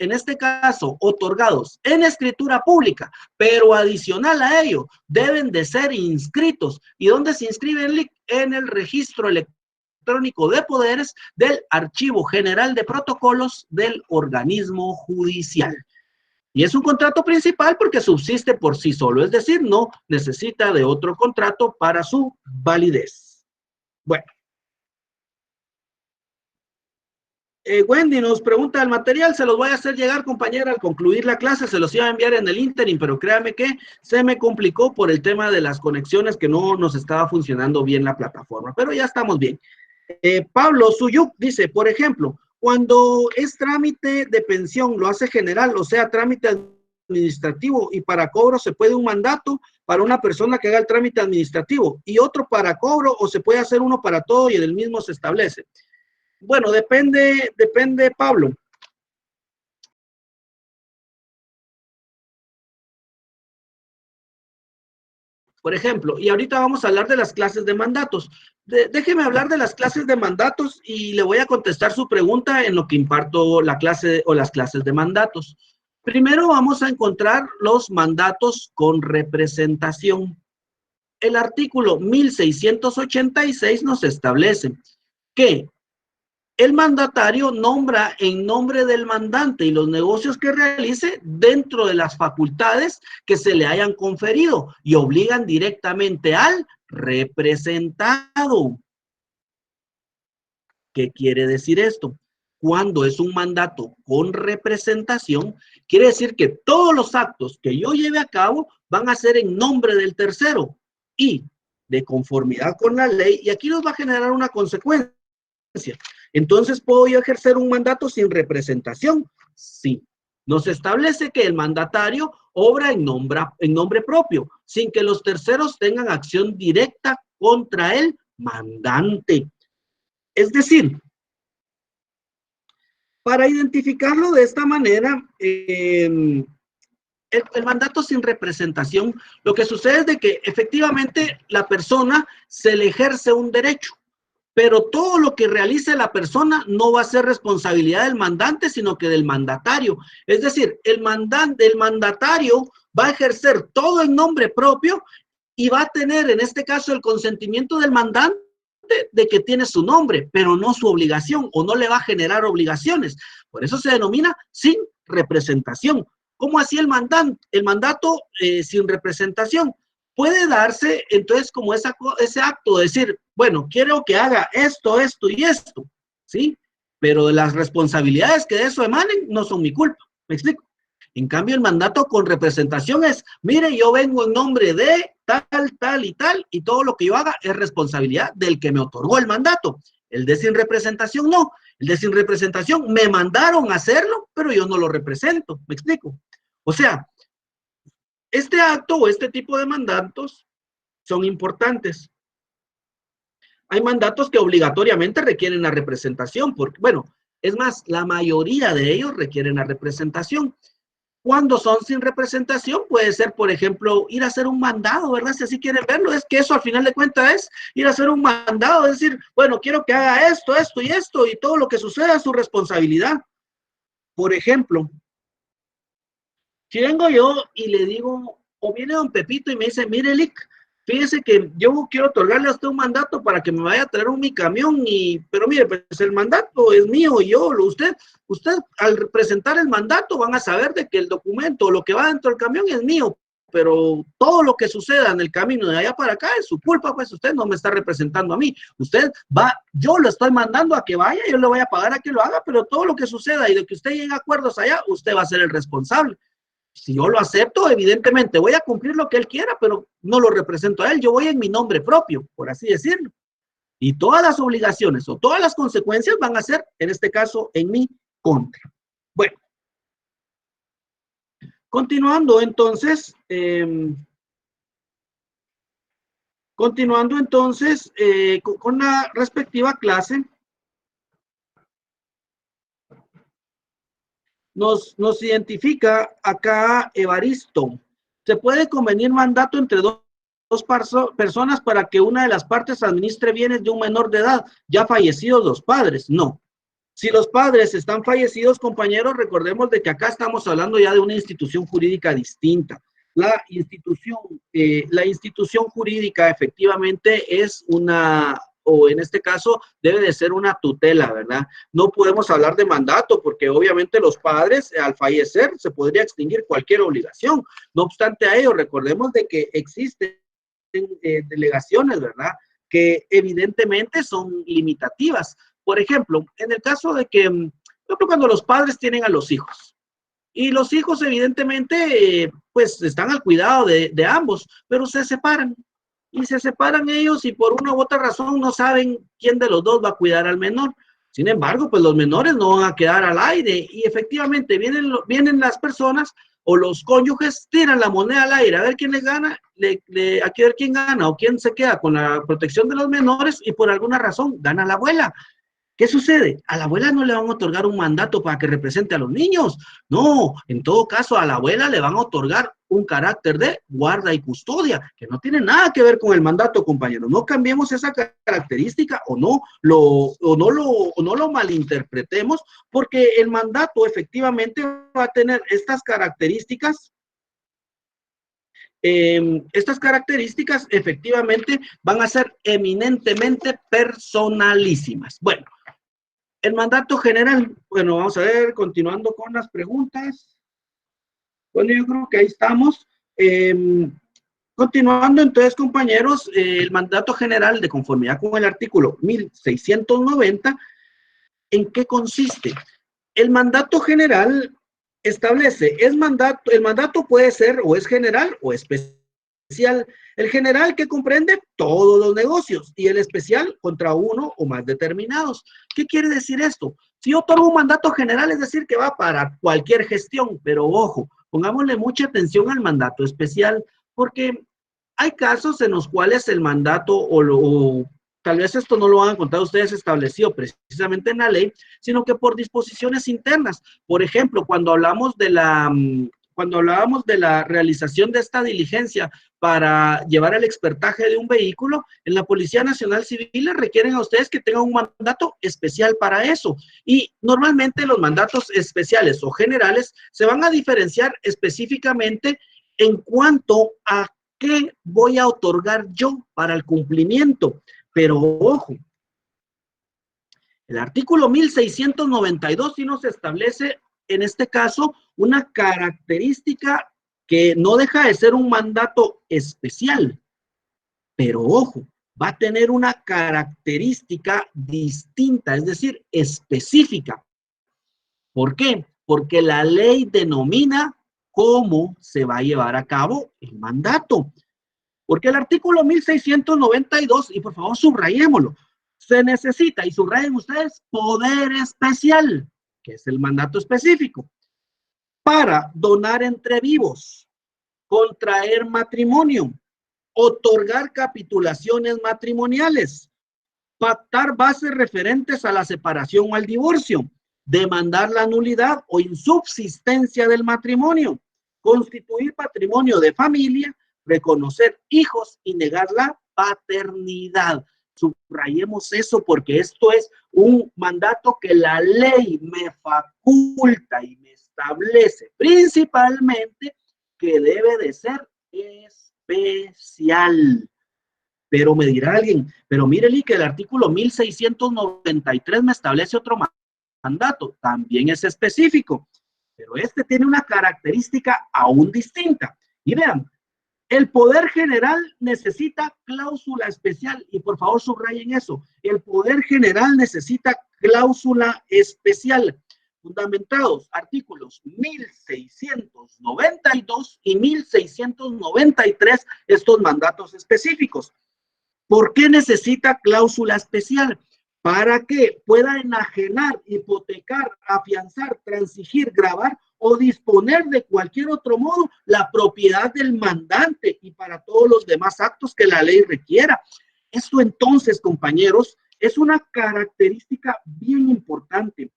A: en este caso, otorgados en escritura pública, pero adicional a ello, deben de ser inscritos. ¿Y dónde se inscriben? En el registro electrónico de poderes del Archivo General de Protocolos del organismo judicial. Y es un contrato principal porque subsiste por sí solo, es decir, no necesita de otro contrato para su validez. Bueno. Wendy nos pregunta, el material se los voy a hacer llegar, compañera, al concluir la clase, se los iba a enviar en el ínterin, pero créame que se me complicó por el tema de las conexiones, que no nos estaba funcionando bien la plataforma, pero ya estamos bien. Pablo Suyuk dice, por ejemplo, cuando es trámite de pensión, lo hace general, o sea, trámite administrativo, y para cobro se puede un mandato para una persona que haga el trámite administrativo y otro para cobro, o se puede hacer uno para todo y en el mismo se establece. Bueno, depende, Pablo. Por ejemplo, y ahorita vamos a hablar de las clases de mandatos. Déjeme hablar de las clases de mandatos y le voy a contestar su pregunta en lo que imparto la clase o las clases de mandatos. Primero vamos a encontrar los mandatos con representación. El artículo 1686 nos establece que el mandatario nombra en nombre del mandante y los negocios que realice dentro de las facultades que se le hayan conferido y obligan directamente al representado. ¿Qué quiere decir esto? Cuando es un mandato con representación, quiere decir que todos los actos que yo lleve a cabo van a ser en nombre del tercero y de conformidad con la ley, y aquí nos va a generar una consecuencia. Entonces, ¿puedo yo ejercer un mandato sin representación? Sí. Nos establece que el mandatario obra en nombre propio, sin que los terceros tengan acción directa contra el mandante. Es decir, para identificarlo de esta manera, el mandato sin representación, lo que sucede es de que efectivamente la persona se le ejerce un derecho, pero todo lo que realice la persona no va a ser responsabilidad del mandante, sino que del mandatario. Es decir, el mandatario va a ejercer todo en nombre propio y va a tener, en este caso, el consentimiento del mandante de que tiene su nombre, pero no su obligación, o no le va a generar obligaciones. Por eso se denomina sin representación. ¿Cómo así el mandato sin representación? Puede darse entonces como ese acto de decir, bueno, quiero que haga esto, esto y esto, ¿sí? Pero las responsabilidades que de eso emanen no son mi culpa, ¿me explico? En cambio, el mandato con representación es, mire, yo vengo en nombre de tal, tal y tal, y todo lo que yo haga es responsabilidad del que me otorgó el mandato. El de sin representación no. El de sin representación me mandaron a hacerlo, pero yo no lo represento. ¿Me explico? O sea, este acto o este tipo de mandatos son importantes. Hay mandatos que obligatoriamente requieren la representación, porque, bueno, es más, la mayoría de ellos requieren la representación. Cuando son sin representación, puede ser, por ejemplo, ir a hacer un mandado, ¿verdad? Si así quieren verlo, es que eso al final de cuentas es ir a hacer un mandado, es decir, bueno, quiero que haga esto, esto y esto, y todo lo que suceda es su responsabilidad. Por ejemplo, si vengo yo y le digo, o viene don Pepito y me dice, mire, Lick, fíjese que yo quiero otorgarle a usted un mandato para que me vaya a traer mi camión, pero mire, pues el mandato es mío y usted al presentar el mandato van a saber de que el documento, lo que va dentro del camión es mío, pero todo lo que suceda en el camino de allá para acá es su culpa, pues usted no me está representando a mí. Usted va, yo lo estoy mandando a que vaya, yo le voy a pagar a que lo haga, pero todo lo que suceda y de que usted llegue a acuerdos allá, usted va a ser el responsable. Si yo lo acepto, evidentemente voy a cumplir lo que él quiera, pero no lo represento a él, yo voy en mi nombre propio, por así decirlo. Y todas las obligaciones o todas las consecuencias van a ser, en este caso, en mi contra. Bueno, continuando entonces, con la respectiva clase, nos identifica acá Evaristo. ¿Se puede convenir mandato entre dos personas para que una de las partes administre bienes de un menor de edad, ya fallecidos los padres? No. Si los padres están fallecidos, compañeros, recordemos de que acá estamos hablando ya de una institución jurídica distinta. La institución jurídica efectivamente es una, o en este caso debe de ser una tutela, ¿verdad? No podemos hablar de mandato porque obviamente los padres al fallecer se podría extinguir cualquier obligación. No obstante a ello, recordemos de que existen delegaciones, ¿verdad? Que evidentemente son limitativas. Por ejemplo, en el caso de que, por ejemplo, cuando los padres tienen a los hijos, y los hijos evidentemente, pues están al cuidado de ambos, pero se separan. Y se separan ellos y por una u otra razón no saben quién de los dos va a cuidar al menor. Sin embargo, pues los menores no van a quedar al aire y efectivamente vienen las personas o los cónyuges, tiran la moneda al aire a ver quién le gana, aquí a ver quién gana o quién se queda con la protección de los menores y por alguna razón gana la abuela. ¿Qué sucede? A la abuela no le van a otorgar un mandato para que represente a los niños. No, en todo caso a la abuela le van a otorgar un carácter de guarda y custodia, que no tiene nada que ver con el mandato, compañeros. No cambiemos esa característica o no lo malinterpretemos, porque el mandato efectivamente va a tener estas características. Estas características efectivamente van a ser eminentemente personalísimas. Bueno, el mandato general, bueno, vamos a ver, continuando con las preguntas. Bueno, yo creo que ahí estamos. Continuando entonces, compañeros, el mandato general de conformidad con el artículo 1690, ¿en qué consiste? El mandato general establece, el mandato puede ser o es general o especial. El general que comprende todos los negocios y el especial contra uno o más determinados. ¿Qué quiere decir esto? Si yo otorgo un mandato general, es decir, que va para cualquier gestión, pero ojo, pongámosle mucha atención al mandato especial, porque hay casos en los cuales el mandato o tal vez esto no lo han contado ustedes establecido precisamente en la ley, sino que por disposiciones internas. Por ejemplo, cuando hablábamos de la realización de esta diligencia para llevar el expertaje de un vehículo, en la Policía Nacional Civil les requieren a ustedes que tengan un mandato especial para eso. Y normalmente los mandatos especiales o generales se van a diferenciar específicamente en cuanto a qué voy a otorgar yo para el cumplimiento. Pero ojo, el artículo 1692 sí nos establece, en este caso, una característica que no deja de ser un mandato especial, pero ojo, va a tener una característica distinta, es decir, específica. ¿Por qué? Porque la ley denomina cómo se va a llevar a cabo el mandato. Porque el artículo 1692, y por favor subrayémoslo, Se necesita, y subrayen ustedes, poder especial, que es el mandato específico, para donar entre vivos, contraer matrimonio, otorgar capitulaciones matrimoniales, pactar bases referentes a la separación o al divorcio, demandar la nulidad o insubsistencia del matrimonio, constituir patrimonio de familia, reconocer hijos y negar la paternidad. Subrayemos eso porque esto es un mandato que la ley me faculta y me establece principalmente que debe de ser especial. Pero me dirá alguien, pero mire, que el artículo 1693 me establece otro mandato, también es específico, pero este tiene una característica aún distinta. Y vean, el poder general necesita cláusula especial, y por favor subrayen eso, el poder general necesita cláusula especial, fundamentados artículos 1692 y 1693, estos mandatos específicos. ¿Por qué necesita cláusula especial? Para que pueda enajenar, hipotecar, afianzar, transigir, gravar o disponer de cualquier otro modo la propiedad del mandante y para todos los demás actos que la ley requiera. Esto entonces, compañeros, es una característica bien importante.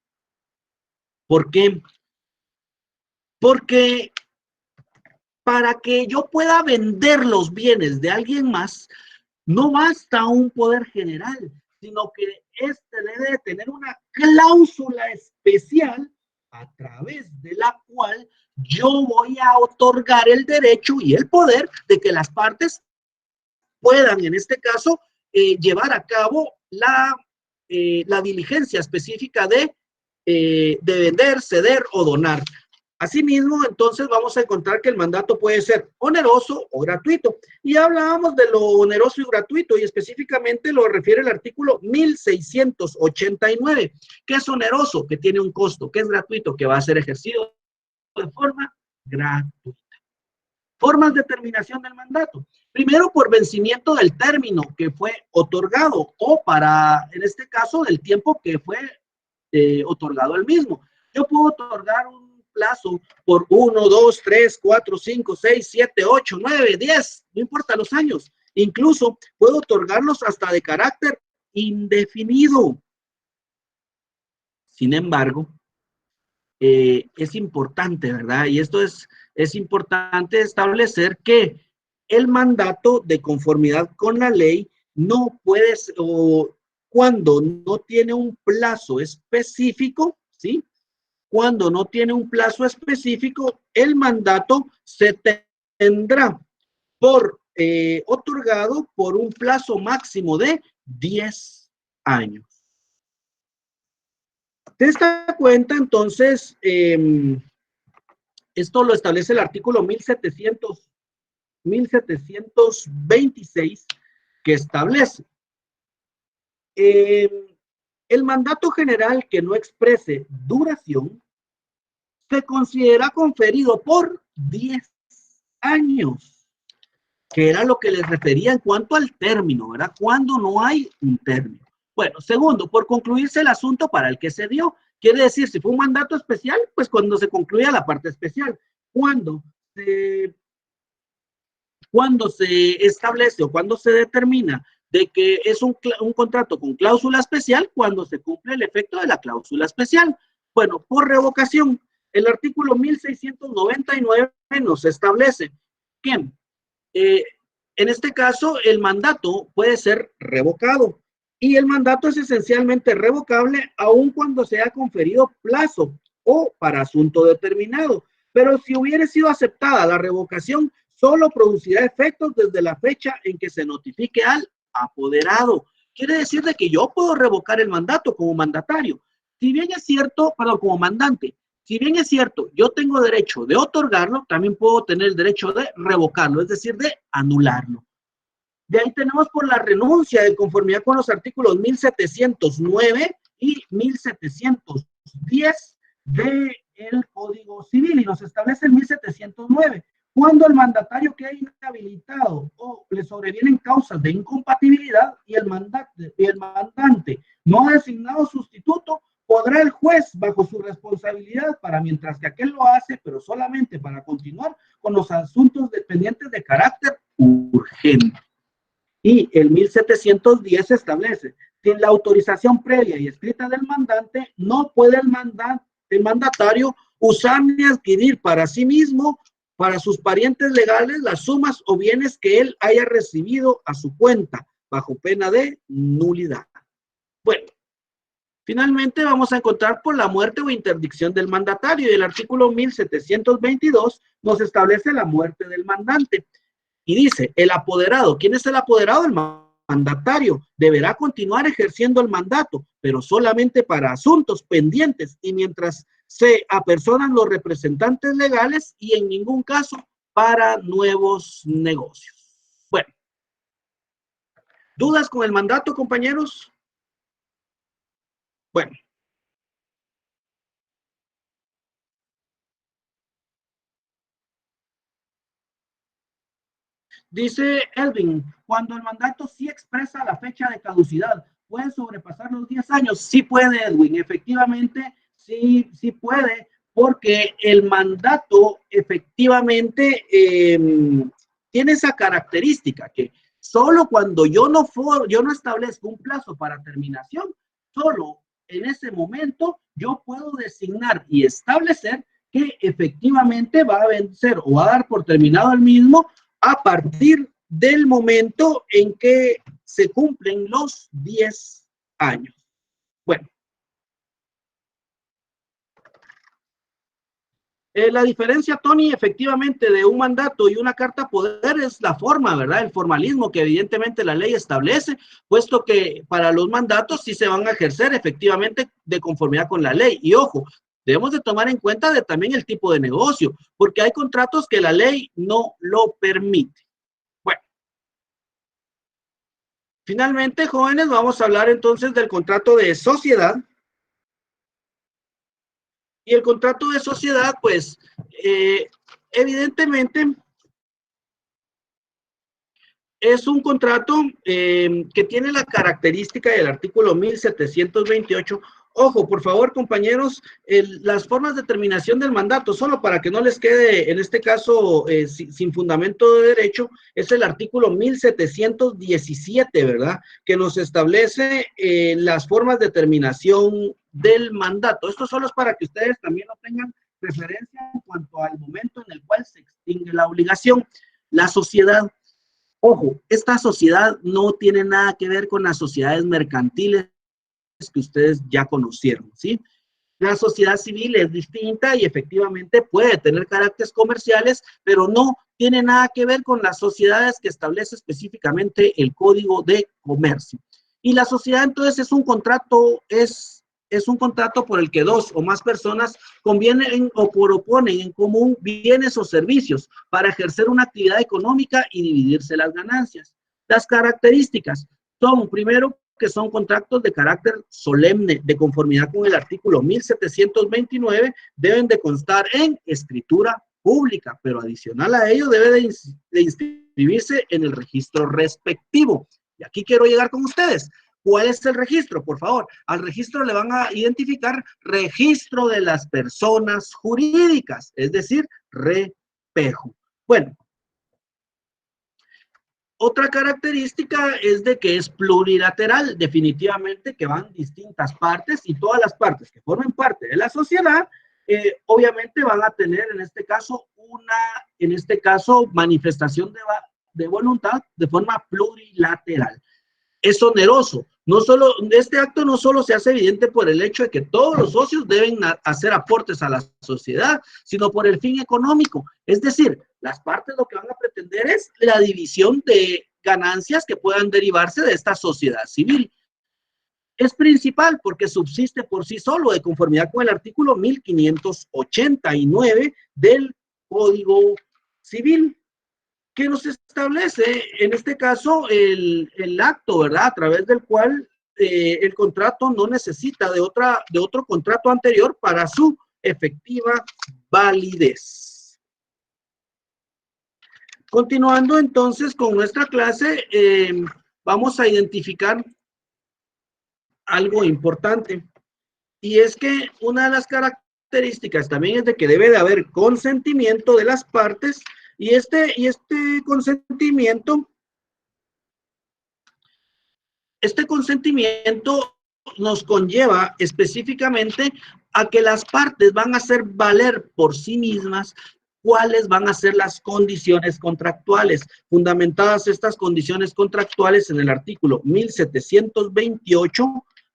A: ¿Por qué? Porque para que yo pueda vender los bienes de alguien más, no basta un poder general, sino que este debe de tener una cláusula especial a través de la cual yo voy a otorgar el derecho y el poder de que las partes puedan, en este caso, llevar a cabo la diligencia específica de vender, ceder o donar. Asimismo, entonces vamos a encontrar que el mandato puede ser oneroso o gratuito. Y hablábamos de lo oneroso y gratuito y específicamente lo refiere el artículo 1689. ¿Qué es oneroso? Que tiene un costo. ¿Qué es gratuito? Que va a ser ejercido de forma gratuita. Formas de terminación del mandato. Primero, por vencimiento del término que fue otorgado o para, en este caso, del tiempo que fue otorgado el mismo. Yo puedo otorgar un plazo por 1, 2, 3, 4, 5, 6, 7, 8, 9, 10, no importa los años. Incluso puedo otorgarlos hasta de carácter indefinido. Sin embargo, es importante, ¿verdad? Y esto es importante establecer que el mandato de conformidad con la ley no puede, o cuando no tiene un plazo específico, ¿sí? Cuando no tiene un plazo específico, el mandato se tendrá por otorgado por un plazo máximo de 10 años. De esta cuenta, entonces, esto lo establece el artículo 1726, que establece el mandato general que no exprese duración se considera conferido por 10 años, que era lo que les refería en cuanto al término, ¿verdad? Cuando no hay un término. Bueno, segundo, por concluirse el asunto para el que se dio. Quiere decir, si fue un mandato especial, pues cuando se concluya la parte especial. Cuando se establece o cuando se determina de que es un contrato con cláusula especial, cuando se cumple el efecto de la cláusula especial. Bueno, por revocación, el artículo 1699 nos establece que en este caso el mandato puede ser revocado y el mandato es esencialmente revocable aun cuando sea conferido plazo o para asunto determinado. Pero si hubiera sido aceptada la revocación, solo producirá efectos desde la fecha en que se notifique al apoderado. Quiere decir de que yo puedo revocar el mandato como mandatario. Si bien es cierto, perdón, como mandante, si bien es cierto, yo tengo derecho de otorgarlo, también puedo tener el derecho de revocarlo, es decir, de anularlo. De ahí tenemos por la renuncia de conformidad con los artículos 1709 y 1710 del Código Civil, y nos establece el 1709. Cuando el mandatario queda inhabilitado o le sobrevienen causas de incompatibilidad y el mandante no ha designado sustituto, podrá el juez, bajo su responsabilidad, mientras que aquel lo hace, pero solamente para continuar con los asuntos dependientes de carácter urgente. Y el 1710 establece: sin la autorización previa y escrita del mandante, no puede el mandatario usar ni adquirir para sí mismo, para sus parientes legales, las sumas o bienes que él haya recibido a su cuenta, bajo pena de nulidad. Bueno, finalmente vamos a encontrar por la muerte o interdicción del mandatario, y el artículo 1722 nos establece la muerte del mandante. Y dice, el apoderado, ¿quién es el apoderado? El mandatario deberá continuar ejerciendo el mandato, pero solamente para asuntos pendientes y mientras se apersonan los representantes legales, y en ningún caso para nuevos negocios. Bueno, ¿dudas con el mandato, compañeros? Bueno. Dice Elvin, cuando el mandato sí expresa la fecha de caducidad, ¿puede sobrepasar los 10 años? Sí puede, Edwin, efectivamente, sí puede, porque el mandato efectivamente tiene esa característica, que solo cuando yo no establezco un plazo para terminación, solo en ese momento yo puedo designar y establecer que efectivamente va a vencer o va a dar por terminado el mismo a partir del momento en que se cumplen los 10 años. Bueno. La diferencia, Tony, efectivamente, de un mandato y una carta poder es la forma, ¿verdad? El formalismo que evidentemente la ley establece, puesto que para los mandatos sí se van a ejercer efectivamente de conformidad con la ley. Y ojo, debemos de tomar en cuenta también el tipo de negocio, porque hay contratos que la ley no lo permite. Bueno. Finalmente, jóvenes, vamos a hablar entonces del contrato de sociedad. Y el contrato de sociedad, pues, evidentemente, es un contrato que tiene la característica del artículo 1728. Ojo, por favor, compañeros, las formas de terminación del mandato, solo para que no les quede, en este caso, sin fundamento de derecho, es el artículo 1717, ¿verdad? Que nos establece las formas de terminación del mandato. Esto solo es para que ustedes también lo tengan referencia en cuanto al momento en el cual se extingue la obligación. La sociedad. Ojo, esta sociedad no tiene nada que ver con las sociedades mercantiles que ustedes ya conocieron, ¿sí? La sociedad civil es distinta y efectivamente puede tener caracteres comerciales, pero no tiene nada que ver con las sociedades que establece específicamente el Código de Comercio. Y la sociedad entonces es un contrato, es un contrato por el que dos o más personas convienen o proponen en común bienes o servicios para ejercer una actividad económica y dividirse las ganancias. Las características son, primero, que son contratos de carácter solemne, de conformidad con el artículo 1729, deben de constar en escritura pública, pero adicional a ello debe de inscribirse en el registro respectivo. Y aquí quiero llegar con ustedes. ¿Cuál es el registro? Por favor, al registro le van a identificar registro de las personas jurídicas, es decir, REPEJO. Bueno, otra característica es de que es plurilateral, definitivamente que van distintas partes y todas las partes que formen parte de la sociedad, obviamente van a tener en este caso manifestación de voluntad de forma plurilateral. Es oneroso. No solo, este acto no solo se hace evidente por el hecho de que todos los socios deben hacer aportes a la sociedad, sino por el fin económico. Es decir, las partes lo que van a pretender es la división de ganancias que puedan derivarse de esta sociedad civil. Es principal porque subsiste por sí solo de conformidad con el artículo 1589 del Código Civil, que nos establece, en este caso, el acto, ¿verdad? A través del cual el contrato no necesita de otro contrato anterior para su efectiva validez. Continuando entonces con nuestra clase, vamos a identificar algo importante. Y es que una de las características también es de que debe de haber consentimiento de las partes y este consentimiento nos conlleva específicamente a que las partes van a hacer valer por sí mismas cuáles van a ser las condiciones contractuales, fundamentadas estas condiciones contractuales en el artículo 1728,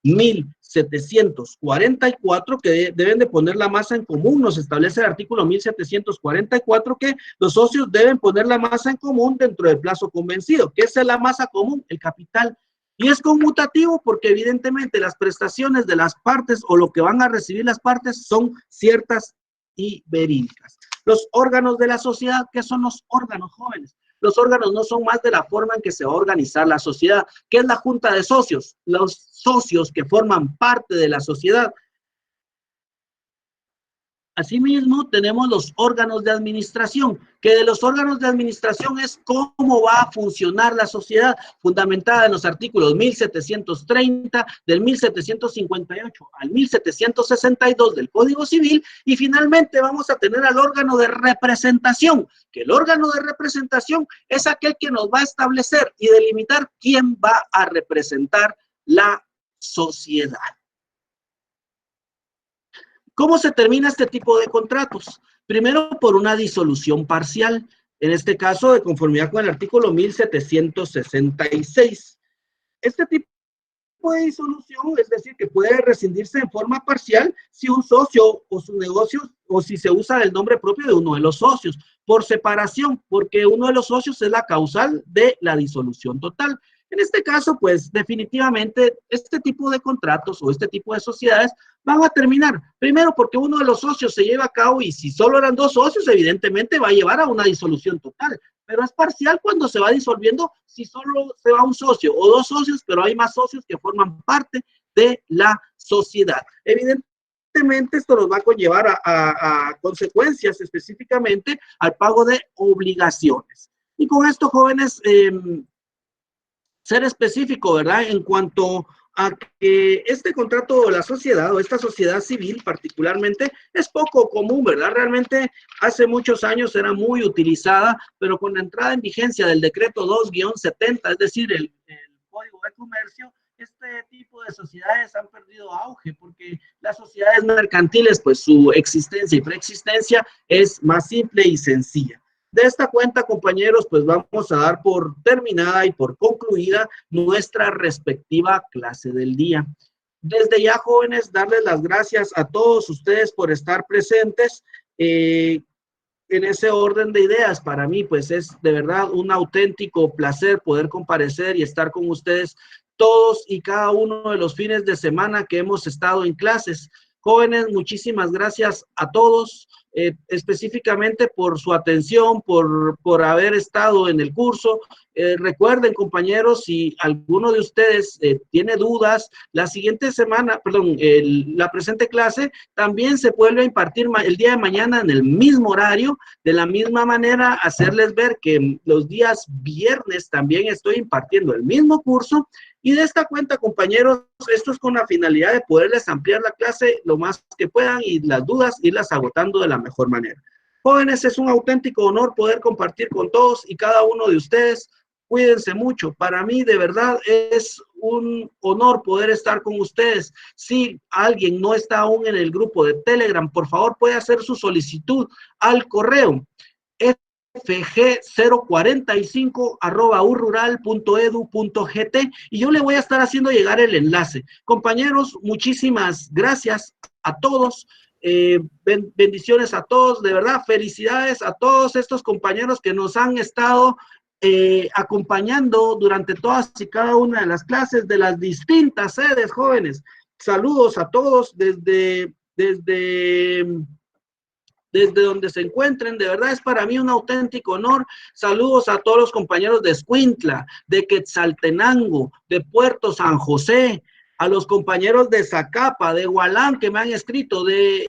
A: 1744, que deben de poner la masa en común. Nos establece el artículo 1744 que los socios deben poner la masa en común dentro del plazo convencido. ¿Qué es la masa común? El capital. Y es conmutativo porque evidentemente las prestaciones de las partes o lo que van a recibir las partes son ciertas y verídicas. Los órganos de la sociedad, ¿qué son los órganos, jóvenes? Los órganos no son más de la forma en que se va a organizar la sociedad. ¿Qué es la junta de socios? Los socios que forman parte de la sociedad. Asimismo, tenemos los órganos de administración, que de los órganos de administración es cómo va a funcionar la sociedad, fundamentada en los artículos 1730, del 1758 al 1762 del Código Civil, y finalmente vamos a tener al órgano de representación, que el órgano de representación es aquel que nos va a establecer y delimitar quién va a representar la sociedad. ¿Cómo se termina este tipo de contratos? Primero, por una disolución parcial, en este caso de conformidad con el artículo 1766. Este tipo de disolución, es decir, que puede rescindirse en forma parcial si un socio o su negocio, o si se usa el nombre propio de uno de los socios, por separación, porque uno de los socios es la causal de la disolución total. En este caso, pues definitivamente este tipo de contratos o este tipo de sociedades van a terminar. Primero, porque uno de los socios se lleva a cabo y si solo eran dos socios, evidentemente va a llevar a una disolución total. Pero es parcial cuando se va disolviendo si solo se va un socio o dos socios, pero hay más socios que forman parte de la sociedad. Evidentemente, esto nos va a conllevar a consecuencias específicamente al pago de obligaciones. Y con esto, jóvenes, ser específico, ¿verdad? En cuanto a que este contrato de la sociedad o esta sociedad civil particularmente es poco común, ¿verdad? Realmente hace muchos años era muy utilizada, pero con la entrada en vigencia del decreto 2-70, es decir, el Código de Comercio, este tipo de sociedades han perdido auge porque las sociedades mercantiles, pues su existencia y preexistencia es más simple y sencilla. De esta cuenta, compañeros, pues vamos a dar por terminada y por concluida nuestra respectiva clase del día. Desde ya, jóvenes, darles las gracias a todos ustedes por estar presentes. En ese orden de ideas, para mí, pues es de verdad un auténtico placer poder comparecer y estar con ustedes todos y cada uno de los fines de semana que hemos estado en clases. Jóvenes, muchísimas gracias a todos. Específicamente por su atención, por haber estado en el curso. Recuerden, compañeros, si alguno de ustedes tiene dudas, la siguiente semana, perdón, la presente clase también se vuelve a impartir el día de mañana en el mismo horario, de la misma manera hacerles ver que los días viernes también estoy impartiendo el mismo curso. Y de esta cuenta, compañeros, esto es con la finalidad de poderles ampliar la clase lo más que puedan y las dudas irlas agotando de la mejor manera. Jóvenes, es un auténtico honor poder compartir con todos y cada uno de ustedes. Cuídense mucho. Para mí, de verdad, es un honor poder estar con ustedes. Si alguien no está aún en el grupo de Telegram, por favor, puede hacer su solicitud al correo fg045@urrural.edu.gt y yo le voy a estar haciendo llegar el enlace. Compañeros, muchísimas gracias a todos. Bendiciones a todos, de verdad, felicidades a todos estos compañeros que nos han estado acompañando durante todas y cada una de las clases de las distintas sedes, jóvenes. Saludos a todos desde donde se encuentren. De verdad es para mí un auténtico honor. Saludos a todos los compañeros de Escuintla, de Quetzaltenango, de Puerto San José, a los compañeros de Zacapa, de Hualán, que me han escrito, de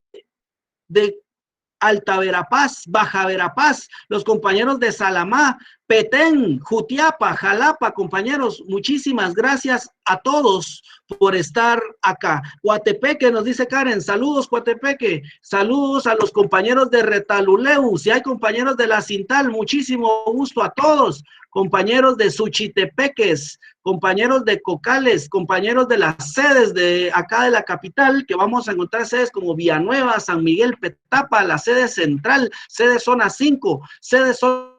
A: Alta Verapaz, Baja Verapaz, los compañeros de Salamá, Petén, Jutiapa, Jalapa, compañeros, muchísimas gracias a todos por estar acá. Coatepeque, nos dice Karen, saludos Coatepeque, saludos a los compañeros de Retaluleu, si hay compañeros de la Cintal, muchísimo gusto a todos, compañeros de Suchitepeques, compañeros de Cocales, compañeros de las sedes de acá de la capital, que vamos a encontrar sedes como Villanueva, San Miguel, Petapa, la sede central, sede zona 5, sede zona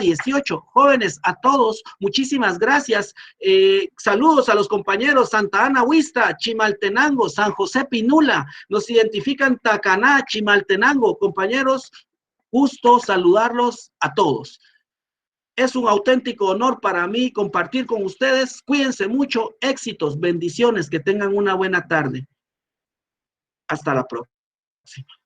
A: 18, jóvenes, a todos, muchísimas gracias. Saludos a los compañeros Santa Ana Huista, Chimaltenango, San José Pinula, nos identifican Tacaná, Chimaltenango, compañeros, gusto saludarlos a todos. Es un auténtico honor para mí compartir con ustedes. Cuídense mucho, éxitos, bendiciones, que tengan una buena tarde. Hasta la próxima.